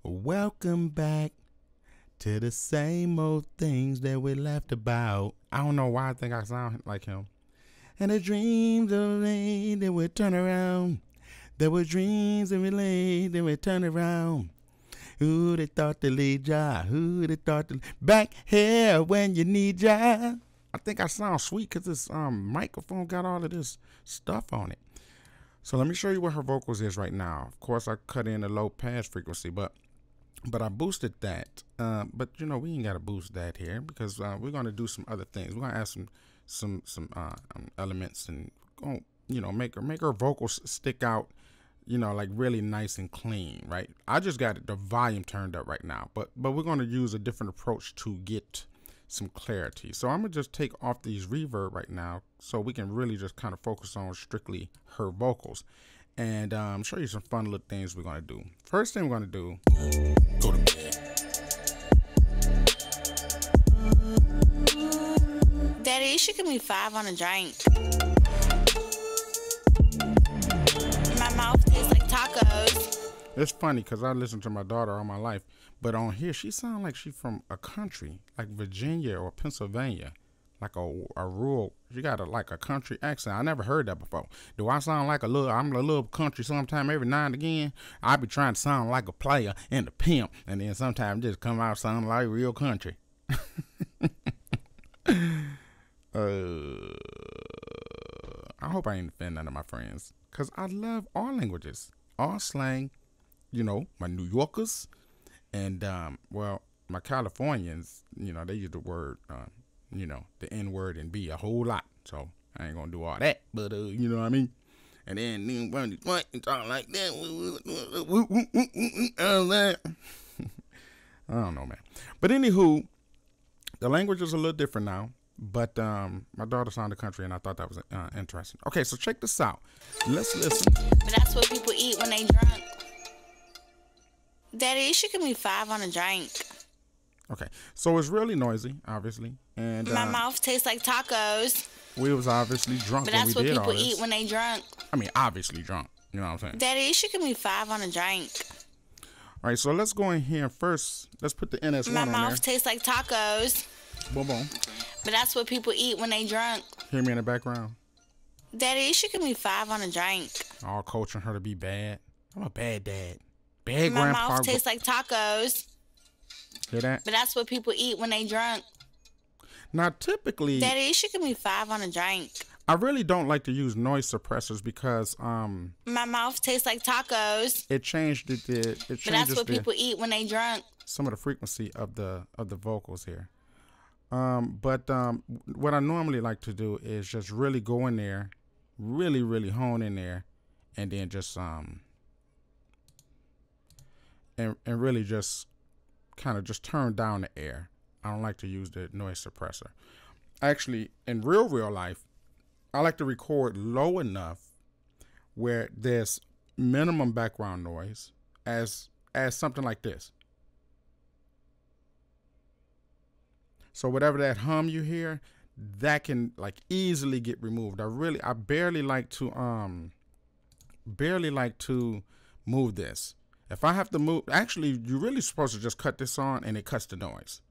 Welcome back to the same old things that we laughed about. I don't know why I think I sound like him. And the dreams of me that would turn around. There were dreams that we laid that would turn around. Who they thought to lead ya? Who they thought to back here when you need ya? I think I sound sweet because this microphone got all of this stuff on it. So let me show you what her vocals is right now. Of course, I cut in a low pass frequency, but I boosted that. But you know, we ain't got to boost that here because we're gonna do some other things. We're gonna add some elements and you know, make her vocals stick out. You know, like really nice and clean, right? I just got the volume turned up right now, but we're gonna use a different approach to get some clarity. So I'm gonna just take off these reverb right now so we can really just kind of focus on strictly her vocals and show you some fun little things we're gonna do. First thing we're gonna do, Go to bed. Daddy, you should give me 5 on a drink. My mouth tastes like tacos. it's funny because I listened to my daughter all my life, but on here she sounds like she's from a country like Virginia or Pennsylvania, like a rural. She got like a country accent. I never heard that before. Do I sound like I'm a little country sometime every now and again? I be trying to sound like a player and a pimp, and then sometimes just come out sounding like real country. I hope I ain't offend none of my friends, because I love all languages, all slang, you know, my New Yorkers, and, well, my Californians, you know, they use the word, you know, the N word and B a whole lot, so I ain't gonna do all that, but, you know what I mean? And then, talk like that, all that. I don't know, man. But anywho, the language is a little different now. But my daughter sounded country, and I thought that was interesting. Okay, so check this out. Let's listen. But that's what people eat when they drunk. Daddy, you should give me 5 on a drink. Okay, so it's really noisy, obviously, and My mouth tastes like tacos. we was obviously drunk But when that's we what did all people this. eat when they drunk. I mean, obviously drunk. You know what I'm saying? Daddy, you should give me 5 on a drink. All right, so let's go in here first. Let's put the NS1 My on there. mouth tastes like tacos. Boom, boom. But that's what people eat when they drunk. Hear me in the background. Daddy, you should give me 5 on a drink. All coaching her to be bad. I'm a bad dad. Bad My grandpa. mouth tastes like tacos. Hear that? But that's what people eat when they drunk. Now, typically, Daddy, you should give me 5 on a drink. I really don't like to use noise suppressors because My mouth tastes like tacos. it changed it But that's changes what people eat when they drunk. some of the frequency of the vocals here. But what I normally like to do is just really go in there, really hone in there, and then just and really just kind of just turn down the air. I don't like to use the noise suppressor. Actually, in real life, I like to record low enough where there's minimum background noise as something like this. So whatever that hum you hear, that can like easily get removed. I barely like to move this. If I have to move, actually you're really supposed to just cut this on and it cuts the noise.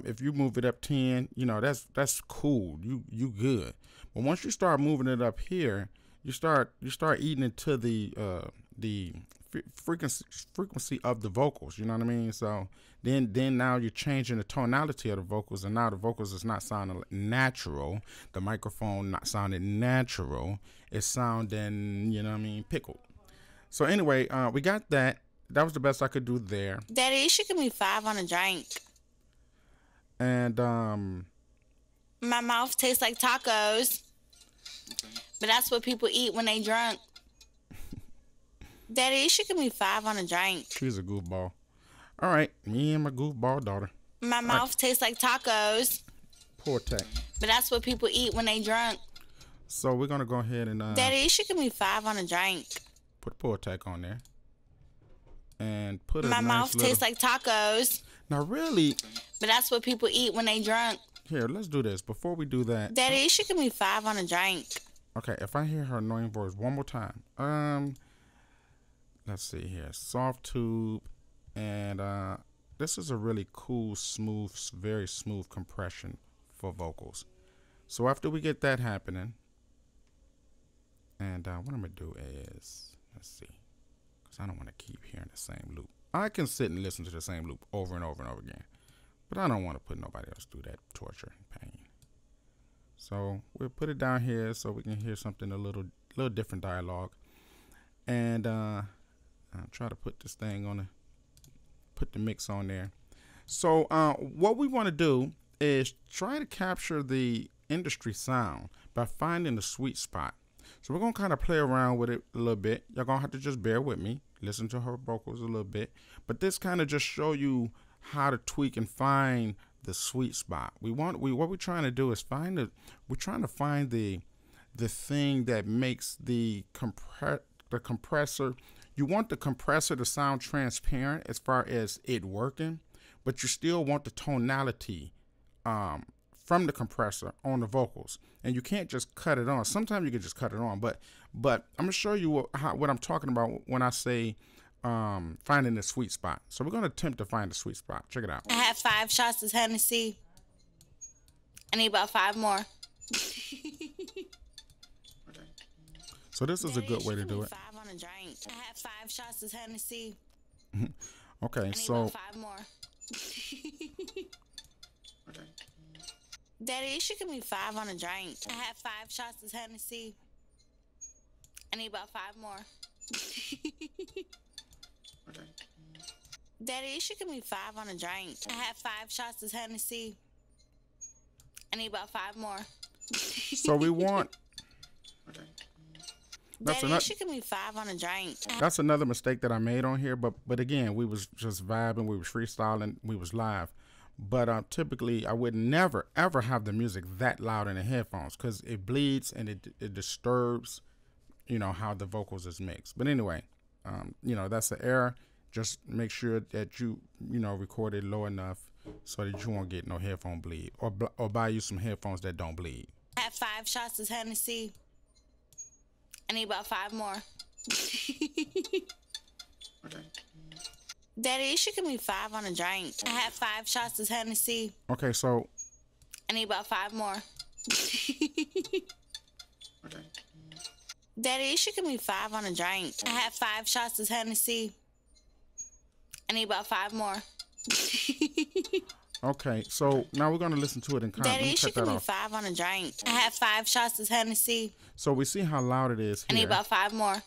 If you move it up 10, you know, that's cool. You good. But once you start moving it up here, you start eating into the frequency of the vocals. You know what I mean? So then now you're changing the tonality of the vocals, and now the vocals is not sounding natural. The microphone not sounding natural. It's sounding, you know what I mean, pickled. So anyway, we got that. That was the best I could do there. Daddy, you should give me 5 on a drink. And My mouth tastes like tacos. But that's what people eat when they drunk. Daddy, you should give me 5 on a drink. she's a goofball. All right, me and my goofball daughter. My mouth tastes like tacos. Poor tech. But that's what people eat when they drunk. So we're gonna go ahead and Daddy, you should give me 5 on a drink. put poor tech on there. And put a My nice mouth little... tastes like tacos. Now really, But that's what people eat when they drunk. here, let's do this. Before we do that, Daddy, you should give me 5 on a drink. okay, if I hear her annoying voice one more time, let's see here, soft tube, And this is a really cool, smooth, very smooth compression for vocals. So after we get that happening, and what I'm gonna do is, let's see, because I don't want to keep hearing the same loop. I can sit and listen to the same loop over and over and over again, but I don't want to put nobody else through that torture and pain. So we'll put it down here so we can hear something a little different dialogue. And I'll try to put this thing on put the mix on there. So what we want to do is try to capture the industry sound by finding the sweet spot. So we're gonna kind of play around with it a little bit. Y'all gonna have to just bear with me, listen to her vocals a little bit, but this kind of just show you how to tweak and find the sweet spot. What we're trying to do is we're trying to find the thing that makes the compressor. You want the compressor to sound transparent as far as it working, but you still want the tonality from the compressor on the vocals, and you can't just cut it on. Sometimes you can just cut it on, but I'm gonna show you what I'm talking about when I say finding the sweet spot. So we're gonna attempt to find the sweet spot. Check it out. I had 5 shots of Hennessy. I need about 5 more. So this is a good way to do it. 5 on a drink. I had 5 shots of Hennessy. Okay, I need so about 5 more. Daddy, you should give me 5 on a drink. I had 5 shots of Hennessy. I need about 5 more. Daddy, you should give me 5 on a drink. I had 5 shots of Hennessy. I need about 5 more. So we want. Daddy, you should give me 5 on a drink. That's another mistake that I made on here, but again, we was just vibing, we was freestyling, we was live. But typically, I would never ever have the music that loud in the headphones because it bleeds and it disturbs, you know, how the vocals is mixed. But anyway, you know, that's the error. Just make sure that you know, record it low enough so that you won't get no headphone bleed, or buy you some headphones that don't bleed. I had 5 shots of Hennessy. I need about 5 more. Daddy, you should give me 5 on a drink. I had 5 shots of Hennessy. Okay, so I need about 5 more. Daddy, you should give me 5 on a drink. I had 5 shots of Hennessy. I need about 5 more. okay, so now we're gonna listen to it in context. Daddy, you should give me 5 on a drink. I had 5 shots of Hennessy. So we see how loud it is here. I need about 5 more.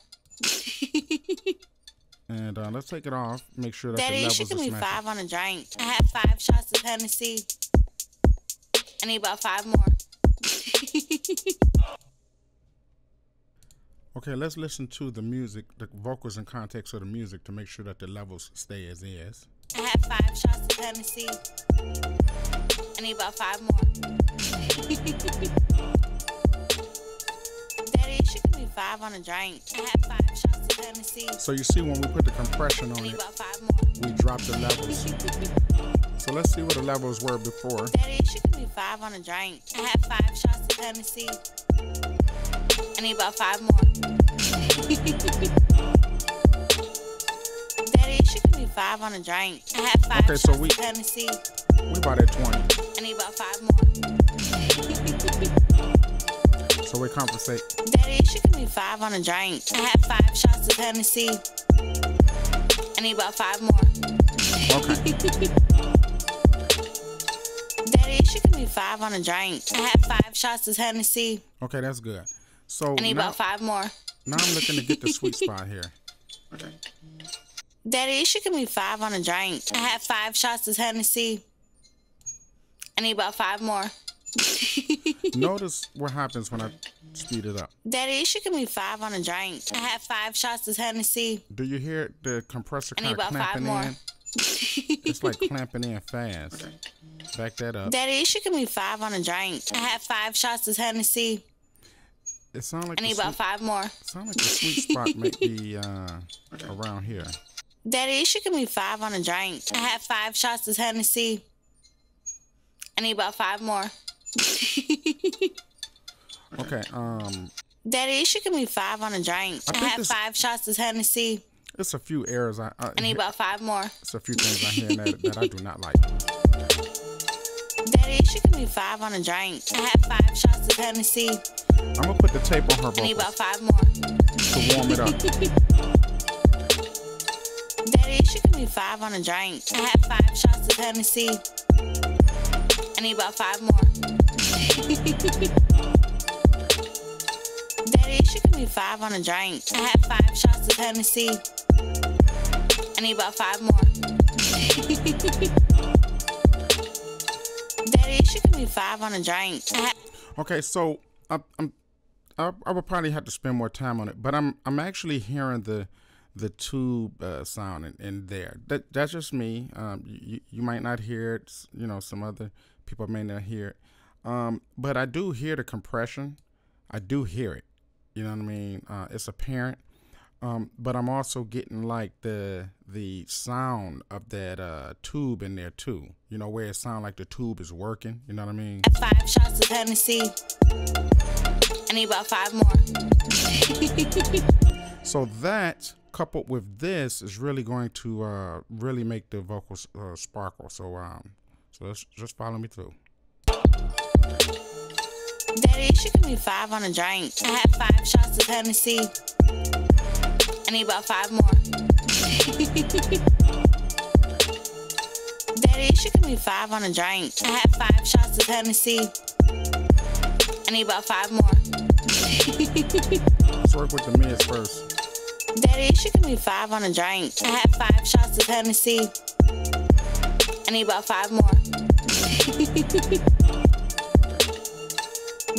And let's take it off. Make sure that Daddy, the levels you should give me matching. 5 on a drink. I had 5 shots of Hennessy. I need about 5 more. Okay, let's listen to the music, the vocals in context of the music to make sure that the levels stay as is. I had 5 shots of Hennessy. I need about 5 more. Daddy, you should give me 5 on a drink. I had 5 shots of Hennessy. So you see when we put the compression I on need it, about 5 more. we drop the levels. So let's see what the levels were before. Daddy, you should give me 5 on a drink. I had 5 shots of Hennessy. I need about 5 more. Daddy, you should give me 5 on a drink. I had 5 Okay, so shots of Hennessy. we about at 20. I need about 5 more. So we compensate. Daddy, you should give me 5 on a drink. I had 5 shots of Hennessy. I need about 5 more. Okay. Daddy, you should give me 5 on a drink. I had 5 shots of Hennessy. Okay, that's good. So I need now, about 5 more. now I'm looking to get the sweet spot here. Daddy, you should give me 5 on a drink. I had 5 shots of Hennessy. I need about 5 more. Notice what happens when I speed it up. Daddy, you should give me 5 on a drink. I had 5 shots of Hennessy. Do you hear the compressor I need kind of about 5 clamping more. in? It's like clamping in fast. Back that up. Daddy, you should give me 5 on a drink. I had 5 shots of Hennessy. It sounds like I need about 5 more. sound like the sweet spot might be around here. Daddy, you should give me 5 on a drink. I had 5 shots of Hennessy. I need about 5 more. Okay, Daddy, you should give me 5 on a drink. I had this- 5 shots of Hennessy. it's a few errors. I need about 5 more. It's a few things I hear that I do not like. Daddy, she give me 5 on a drink. I had 5 shots of Hennessy. I'm gonna put the tape on her vocals. I need about 5 more to warm it up. Daddy, she give me 5 on a drink. I had 5 shots of Hennessy. I need about 5 more. Daddy, she give me 5 on a drink. I had 5 shots of Hennessy. I need about 5 more. Daddy, she give me 5 on a drink. Okay, so I would probably have to spend more time on it, but I'm actually hearing the tube sound in there. That's just me. You might not hear it. You know, some other people may not hear it. But I do hear the compression. I do hear it. You know what I mean? It's apparent. But I'm also getting like the sound of that tube in there too. You know, where it sounds like the tube is working. You know what I mean? 5 shots of Hennessy. I need about 5 more. So that coupled with this is really going to really make the vocals sparkle. So let's just follow me through. Daddy, she give me 5 on a drink. I had 5 shots of Hennessy. I need about 5 more. Daddy, she give me 5 on a drink. I had 5 shots of Hennessy. I need about 5 more. Let's work with the mids first. Daddy, she give me 5 on a drink. I had 5 shots of Hennessy. I need about 5 more.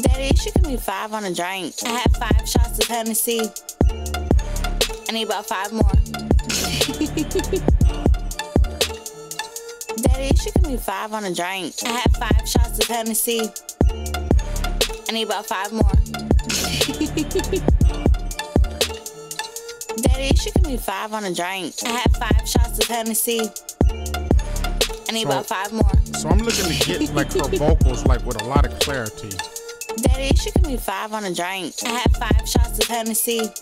Daddy, she give me 5 on a drink. I had 5 shots of Hennessy. I need about 5 more. Daddy, she give me 5 on a drink. I had 5 shots of Hennessy. I need about 5 more. Daddy, she give me 5 on a drink. I had 5 shots of Hennessy. I need about 5 more. So I'm looking to get like her vocals like with a lot of clarity. Daddy, she give me 5 on a drink. I had 5 shots of Hennessy.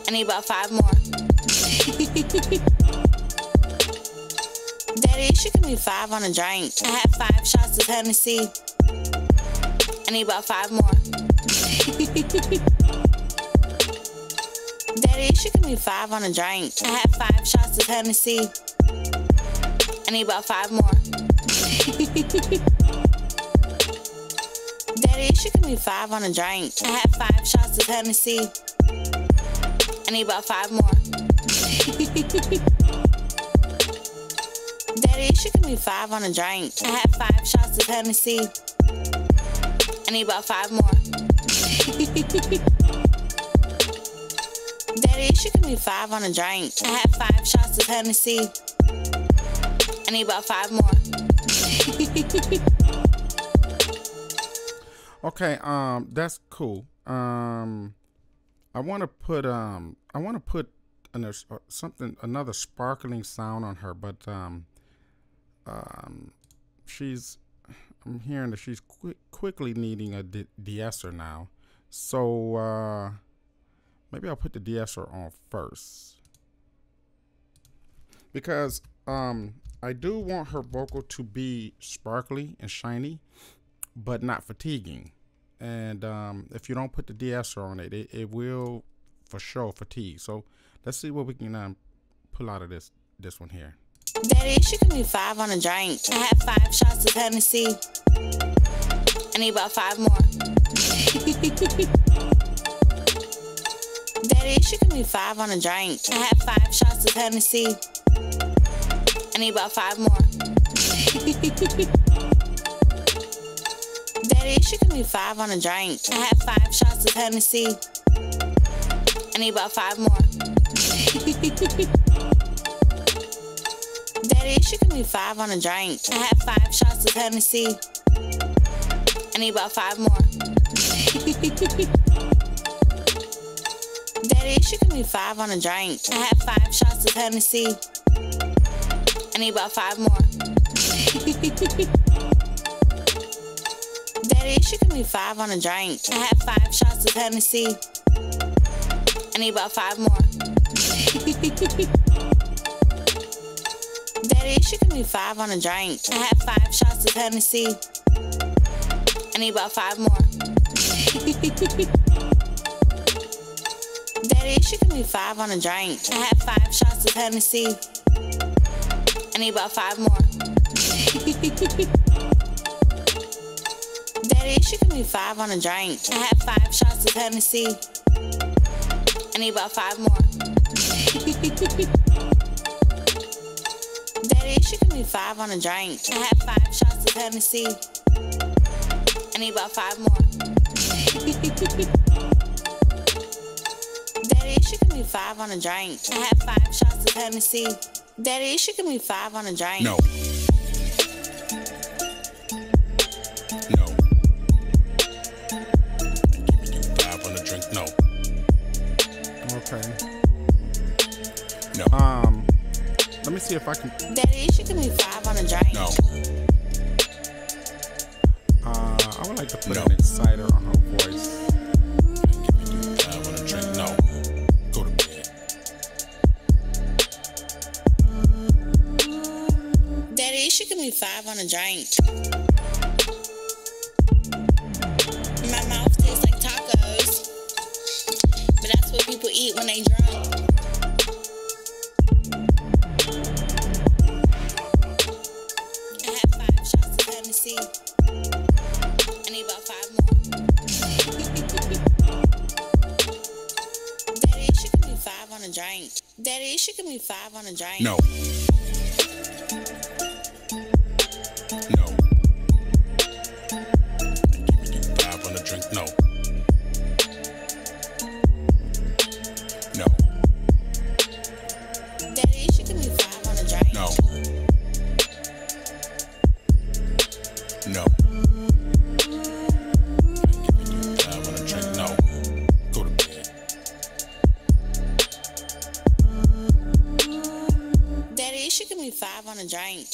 I need about 5 more. Daddy, she give me 5 on a drink. I had 5 shots of Hennessy. I need about 5 more. Daddy, she give me 5 on a drink. I had 5 shots of Hennessy. I need about 5 more. Daddy, she give me 5 on a drink. I had 5 shots of Hennessy. I need about 5 more. Daddy, she give me 5 on a drink. I had 5 shots of Hennessy. I need about 5 more. Daddy, she give me 5 on a drink. I had 5 shots of Hennessy. I need about 5 more. Okay, that's cool. I want to put another sparkling sound on her, but I'm hearing that she's quickly needing a de-esser now. So maybe I'll put the de-esser on first, because I do want her vocal to be sparkly and shiny, but not fatiguing. And if you don't put the de-esser on it, it will for sure fatigue. So let's see what we can pull out of this one here. Daddy, she give me 5 on a drink. I had 5 shots of Hennessy. I need about 5 more. Daddy, she give me 5 on a drink. I had 5 shots of Hennessy. I need about 5 more. Daddy, she give me 5 on a drink. I had 5 shots of Hennessy. I need about 5 more. Daddy, she give me 5 on a drink. I had 5 shots of Hennessy. I need about 5 more. Daddy, she give me 5 on a drink. I had 5 shots of Hennessy. I need about 5 more. Daddy, she give me 5 on a drink. I had 5 shots of Hennessy. I need about 5 more. Daddy, she give me 5 on a drink. I had 5 shots of Hennessy. I need about 5 more. Daddy, she give me 5 on a drink. I had 5 shots of Hennessy. I need about 5 more. Daddy, she give me 5 on a drink. I had 5 shots of Hennessy. I need about 5 more. Daddy, she give me 5 on a drink. I had 5 shots of Hennessy. I need about 5 more. Daddy, she give me 5 on a drink. I had 5 shots of Hennessy. Daddy, she give me 5 on a drink. No. No. Giving you 5 on a drink. No. Okay. No. Let me see if I can. Daddy, she give me 5 on a drink. No. I would like to put No. an exciter on her voice. Giving you 5 on a drink. No. Go to bed. Daddy, she give me 5 on a drink. My mouth tastes like tacos, but that's what people eat when they drunk. I had 5 shots of Hennessy. I need about 5 more. Daddy, she give me 5 on a drink. Daddy, she give me 5 on a drink. No. No. Giving you 5 on a drink. No. No. Daddy, she give me 5 on a drink. No. No. Giving you 5 on a drink. No. Go to bed. Daddy, she give me 5 on a drink.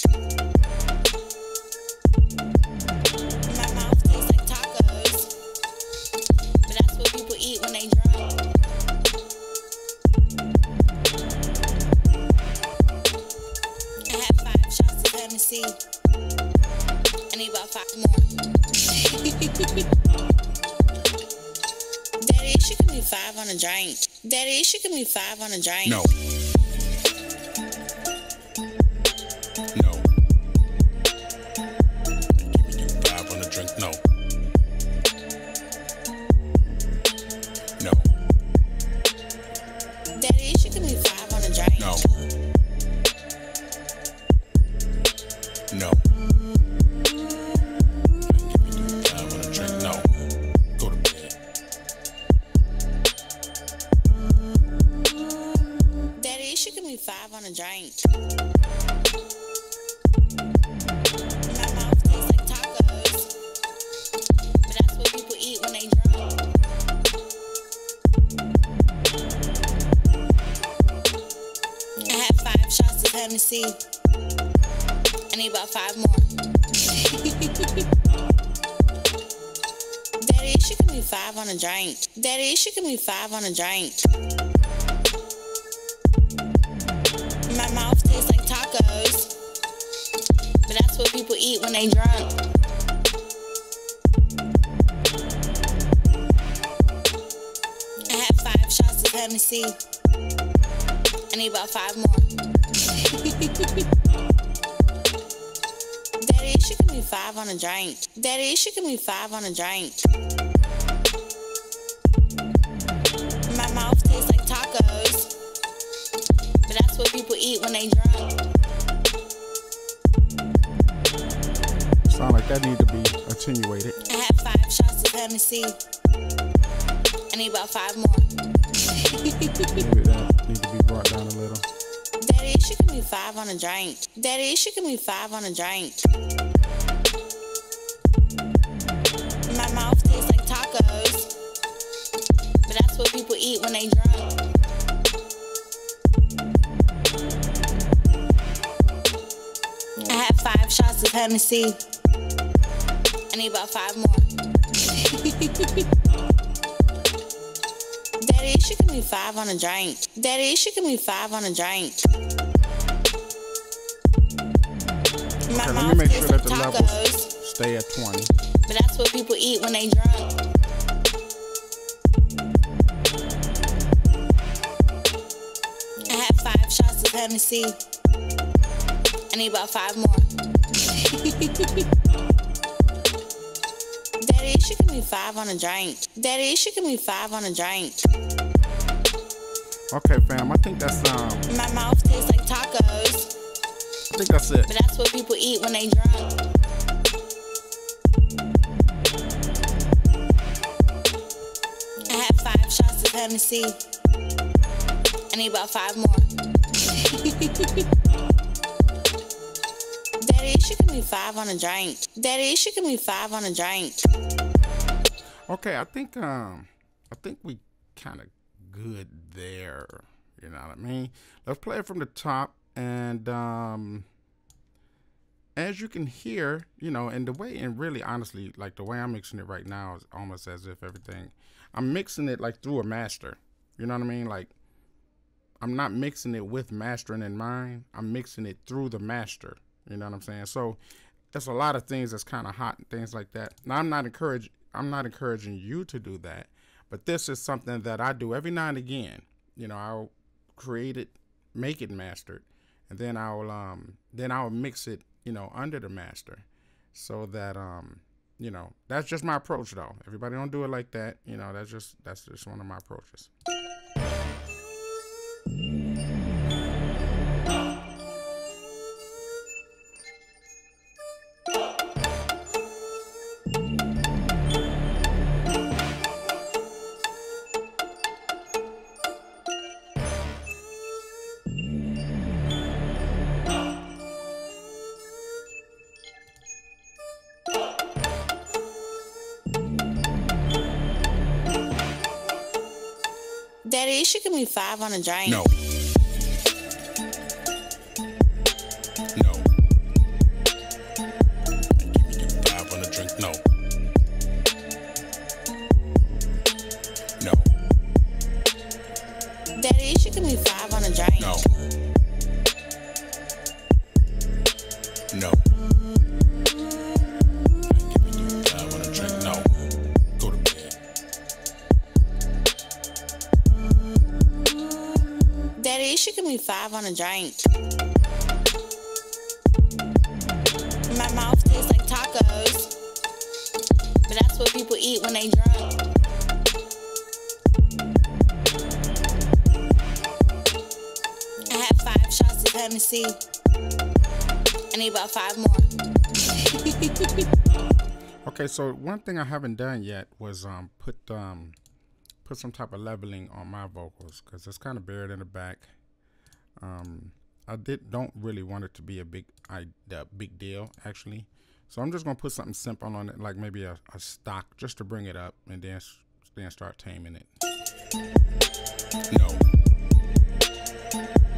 My mouth tastes like tacos, but that's what people eat when they drunk. I had 5 shots of Hennessy. I need about 5 more. Daddy, she give me 5 on a drink. Daddy, she give me 5 on a drink. No. No. Giving you 5 on a drink. No. No. Daddy, she give me 5 on a drink. No. No. Giving you 5 on a drink. No. Go to bed. Daddy, she give me 5 on a drink. My mouth tastes like tacos, but that's what people eat when they drunk. I had 5 shots of Hennessy. I need about 5 more. Daddy, she give me 5 on a drink. Daddy, she give me 5 on a drink. My mouth tastes like tacos, but that's what people eat when they drunk. I had 5 shots of Hennessy. I need about 5 more. Daddy, she give me 5 on a drink. Daddy, she give me 5 on a drink. My mouth tastes like tacos, but that's what people eat when they drunk. Sound like that need to be attenuated. I had 5 shots of Hennessy. I need about 5 more. Maybe that need to be brought down a little. Daddy, she give me 5 on a drink. Daddy, she give me 5 on a drink. My mouth tastes like tacos, but that's what people eat when they drunk. I had 5 shots of Hennessy. I need about 5 more. Daddy, she give me 5 on a drink. Daddy, she give me 5 on a drink. My Okay, let me mouth make tastes sure like that the tacos, levels stay at 20. but that's what people eat when they drunk. I had 5 shots of Hennessy. I need about 5 more. Daddy, she give me 5 on a drink. Daddy, she give me 5 on a drink. Okay, fam, I think that's My mouth tastes like tacos, I think that's it. but that's what people eat when they drunk. I had 5 shots of Hennessy. I need about 5 more. Daddy, she give me 5 on a drink. Daddy, she give me 5 on a drink. Okay, I think we kind of good there. You know what I mean? Let's play it from the top, and as you can hear, you know, and the way, and really honestly, like the way I'm mixing it right now is almost as if I'm mixing it like through a master. You know what I mean? Like, I'm not mixing it with mastering in mind. I'm mixing it through the master. You know what I'm saying? So there's a lot of things that's kind of hot and things like that. Now, I'm not encouraging you to do that, but this is something that I do every now and again. You know, I'll create it, make it mastered, and then I'll mix it, you know, under the master, so that you know, that's just my approach though. Everybody don't do it like that. You know, that's just one of my approaches. Daddy, she give me 5 on a drink. No. No. Give me 5 on a drink. No. No. Daddy, she give me 5 on a drink. No. No. I'm giving you 5 on a drink. No. Go to bed. Daddy, she give me 5 on a drink. My mouth tastes like tacos, but that's what people eat when they drunk. I had 5 shots of Hennessy. I need about 5 more. Okay, so one thing I haven't done yet was put some type of leveling on my vocals, because it's kind of buried in the back. I don't really want it to be a big deal actually, so I'm just gonna put something simple on it, like maybe a stock, just to bring it up, and then start taming it. No.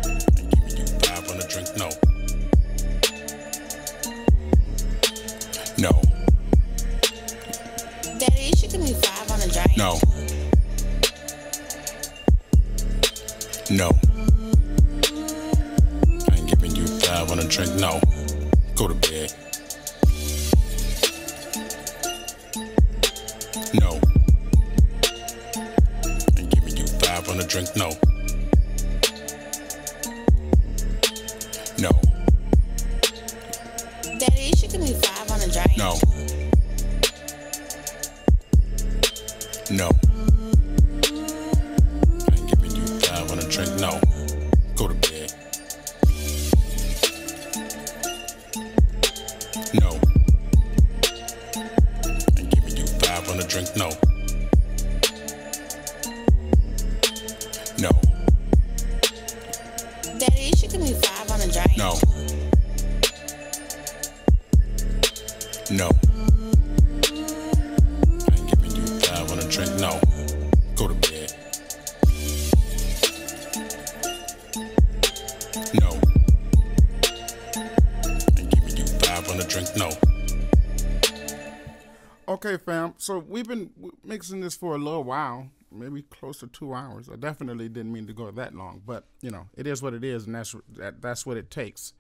I'm giving you 5 on a drink. No. No. Daddy, she give me 5 on a drink. No. No. I ain't giving you 5 on a drink. No. Go to bed. No. I ain't giving you 5 on a drink. No. No. Daddy, she give me 5 on a drink. No. No. I ain't giving you 5 on a drink. No. Go to bed. No. I ain't giving you 5 on a drink. No. No. Daddy, she give me 5 on a drink. No. No. I ain't giving you 5 on a drink. No. Go to bed. No. I ain't giving you 5 on a drink. No. Okay, fam. So we've been mixing this for a little while, maybe close to 2 hours. I definitely didn't mean to go that long, but you know, it is what it is, and that's what it takes.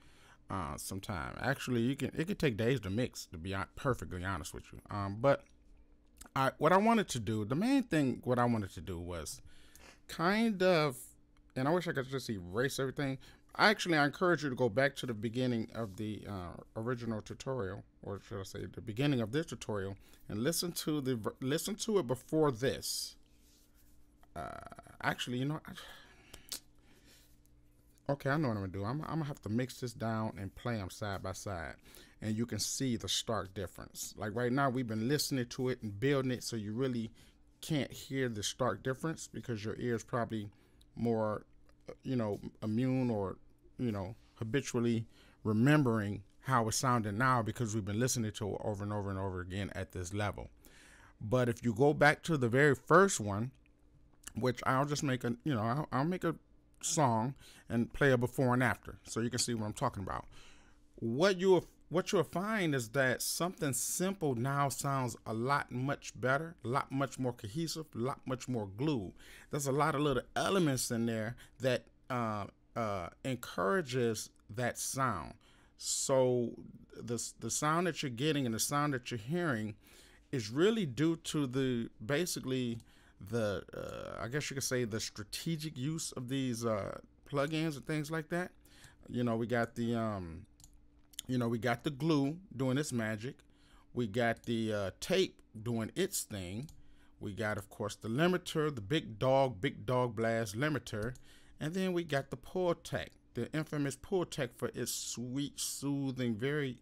Sometime actually, it could take days to mix, to be perfectly honest with you. But what I wanted to do, the main thing, what I wanted to do was kind of, and I wish I could just erase everything. I encourage you to go back to the beginning of the original tutorial, or should I say the beginning of this tutorial, and listen to it before this. Actually, you know, okay, I know what I'm gonna do. I'm gonna have to mix this down and play them side by side, and you can see the stark difference. Like right now, we've been listening to it and building it, so you really can't hear the stark difference because your ear's probably more, you know, immune, or, you know, habitually remembering how it's sounding now because we've been listening to it over and over and over again at this level. But if you go back to the very first one, which I'll just make a, you know, I'll make a song and play a before and after so you can see what I'm talking about. What you'll find is that something simple now sounds a lot much better, a lot much more cohesive, a lot much more glue. There's a lot of little elements in there that encourages that sound. So the sound that you're getting and the sound that you're hearing is really due to the I guess you could say the strategic use of these plugins and things like that. You know, we got the glue doing its magic. We got the tape doing its thing. We got, of course, the limiter, the big dog blast limiter. And then we got the pull tech, the infamous pull tech for its sweet, soothing, very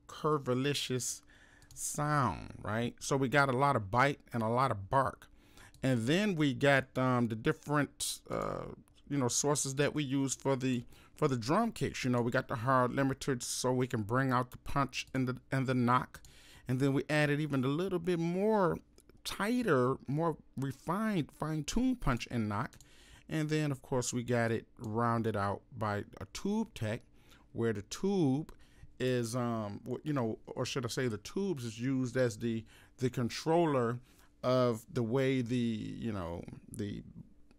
curvilicious sound, right? So we got a lot of bite and a lot of bark. And then we got the different, you know, sources that we use for the drum kicks. You know, we got the hard limiter so we can bring out the punch and the knock. And then we added even a little bit more tighter, more refined, fine-tuned punch and knock. And then, of course, we got it rounded out by a tube tech, where the tube is, you know, or should I say the tubes is used as the controller of the way the, you know, the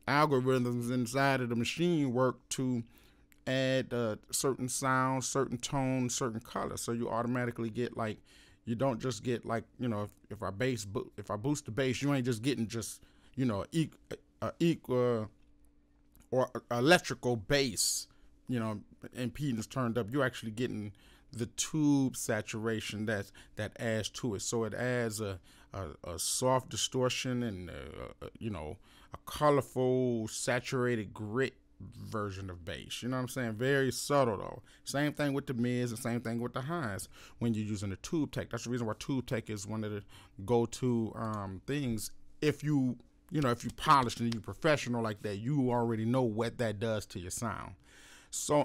algorithms inside of the machine work to add certain sounds, certain tones, certain colors. So you automatically get, like, you don't just get, like, you know, if I boost the bass, you ain't just getting just, you know, equal or electrical bass, you know, impedance turned up. You're actually getting the tube saturation that adds to it. So it adds a soft distortion and you know, a colorful saturated grit version of bass. You know what I'm saying? Very subtle though. Same thing with the mids and same thing with the highs when you're using the tube tech. That's the reason why tube tech is one of the go-to things. If you polished and you're professional like that, you already know what that does to your sound. So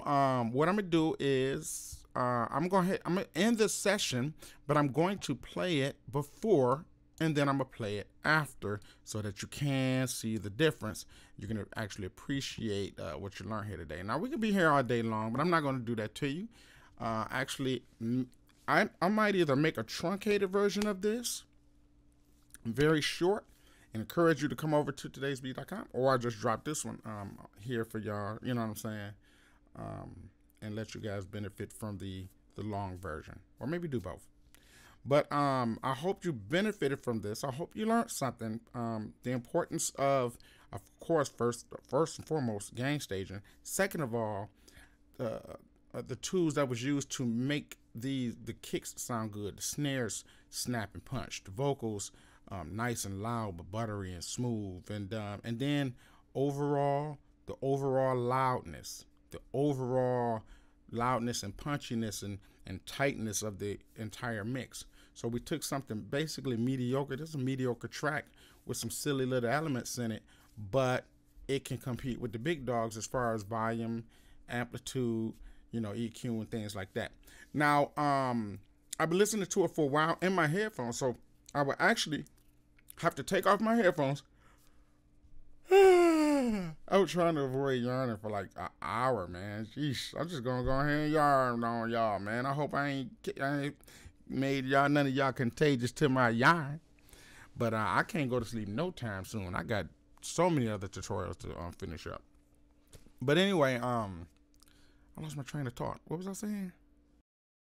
what I'm gonna do is I'm gonna end this session, but I'm going to play it before and then I'm gonna play it after so that you can see the difference. You can actually appreciate what you learned here today. Now we can be here all day long, but I'm not gonna do that to you. Actually, I might either make a truncated version of this, very short, and encourage you to come over to todaysbeat.com, or I just drop this one here for y'all, you know what I'm saying, and let you guys benefit from the long version, or maybe do both. But I hope you benefited from this. I hope you learned something. The importance of course, first and foremost, gain staging. Second of all, the tools that was used to make the kicks sound good, the snares snap and punch, the vocals nice and loud but buttery and smooth, and then overall the overall loudness and punchiness and tightness of the entire mix. So we took something basically mediocre. This is a mediocre track with some silly little elements in it, but it can compete with the big dogs as far as volume, amplitude, you know, EQ and things like that. Now, I've been listening to it for a while in my headphones, so I would actually have to take off my headphones. I was trying to avoid yarning for like an hour, man. Jeez, I'm just gonna go ahead and yarn on y'all, man. I hope I ain't made none of y'all contagious to my yarn. But I can't go to sleep no time soon. I got so many other tutorials to finish up. But anyway, I lost my train of thought. What was I saying?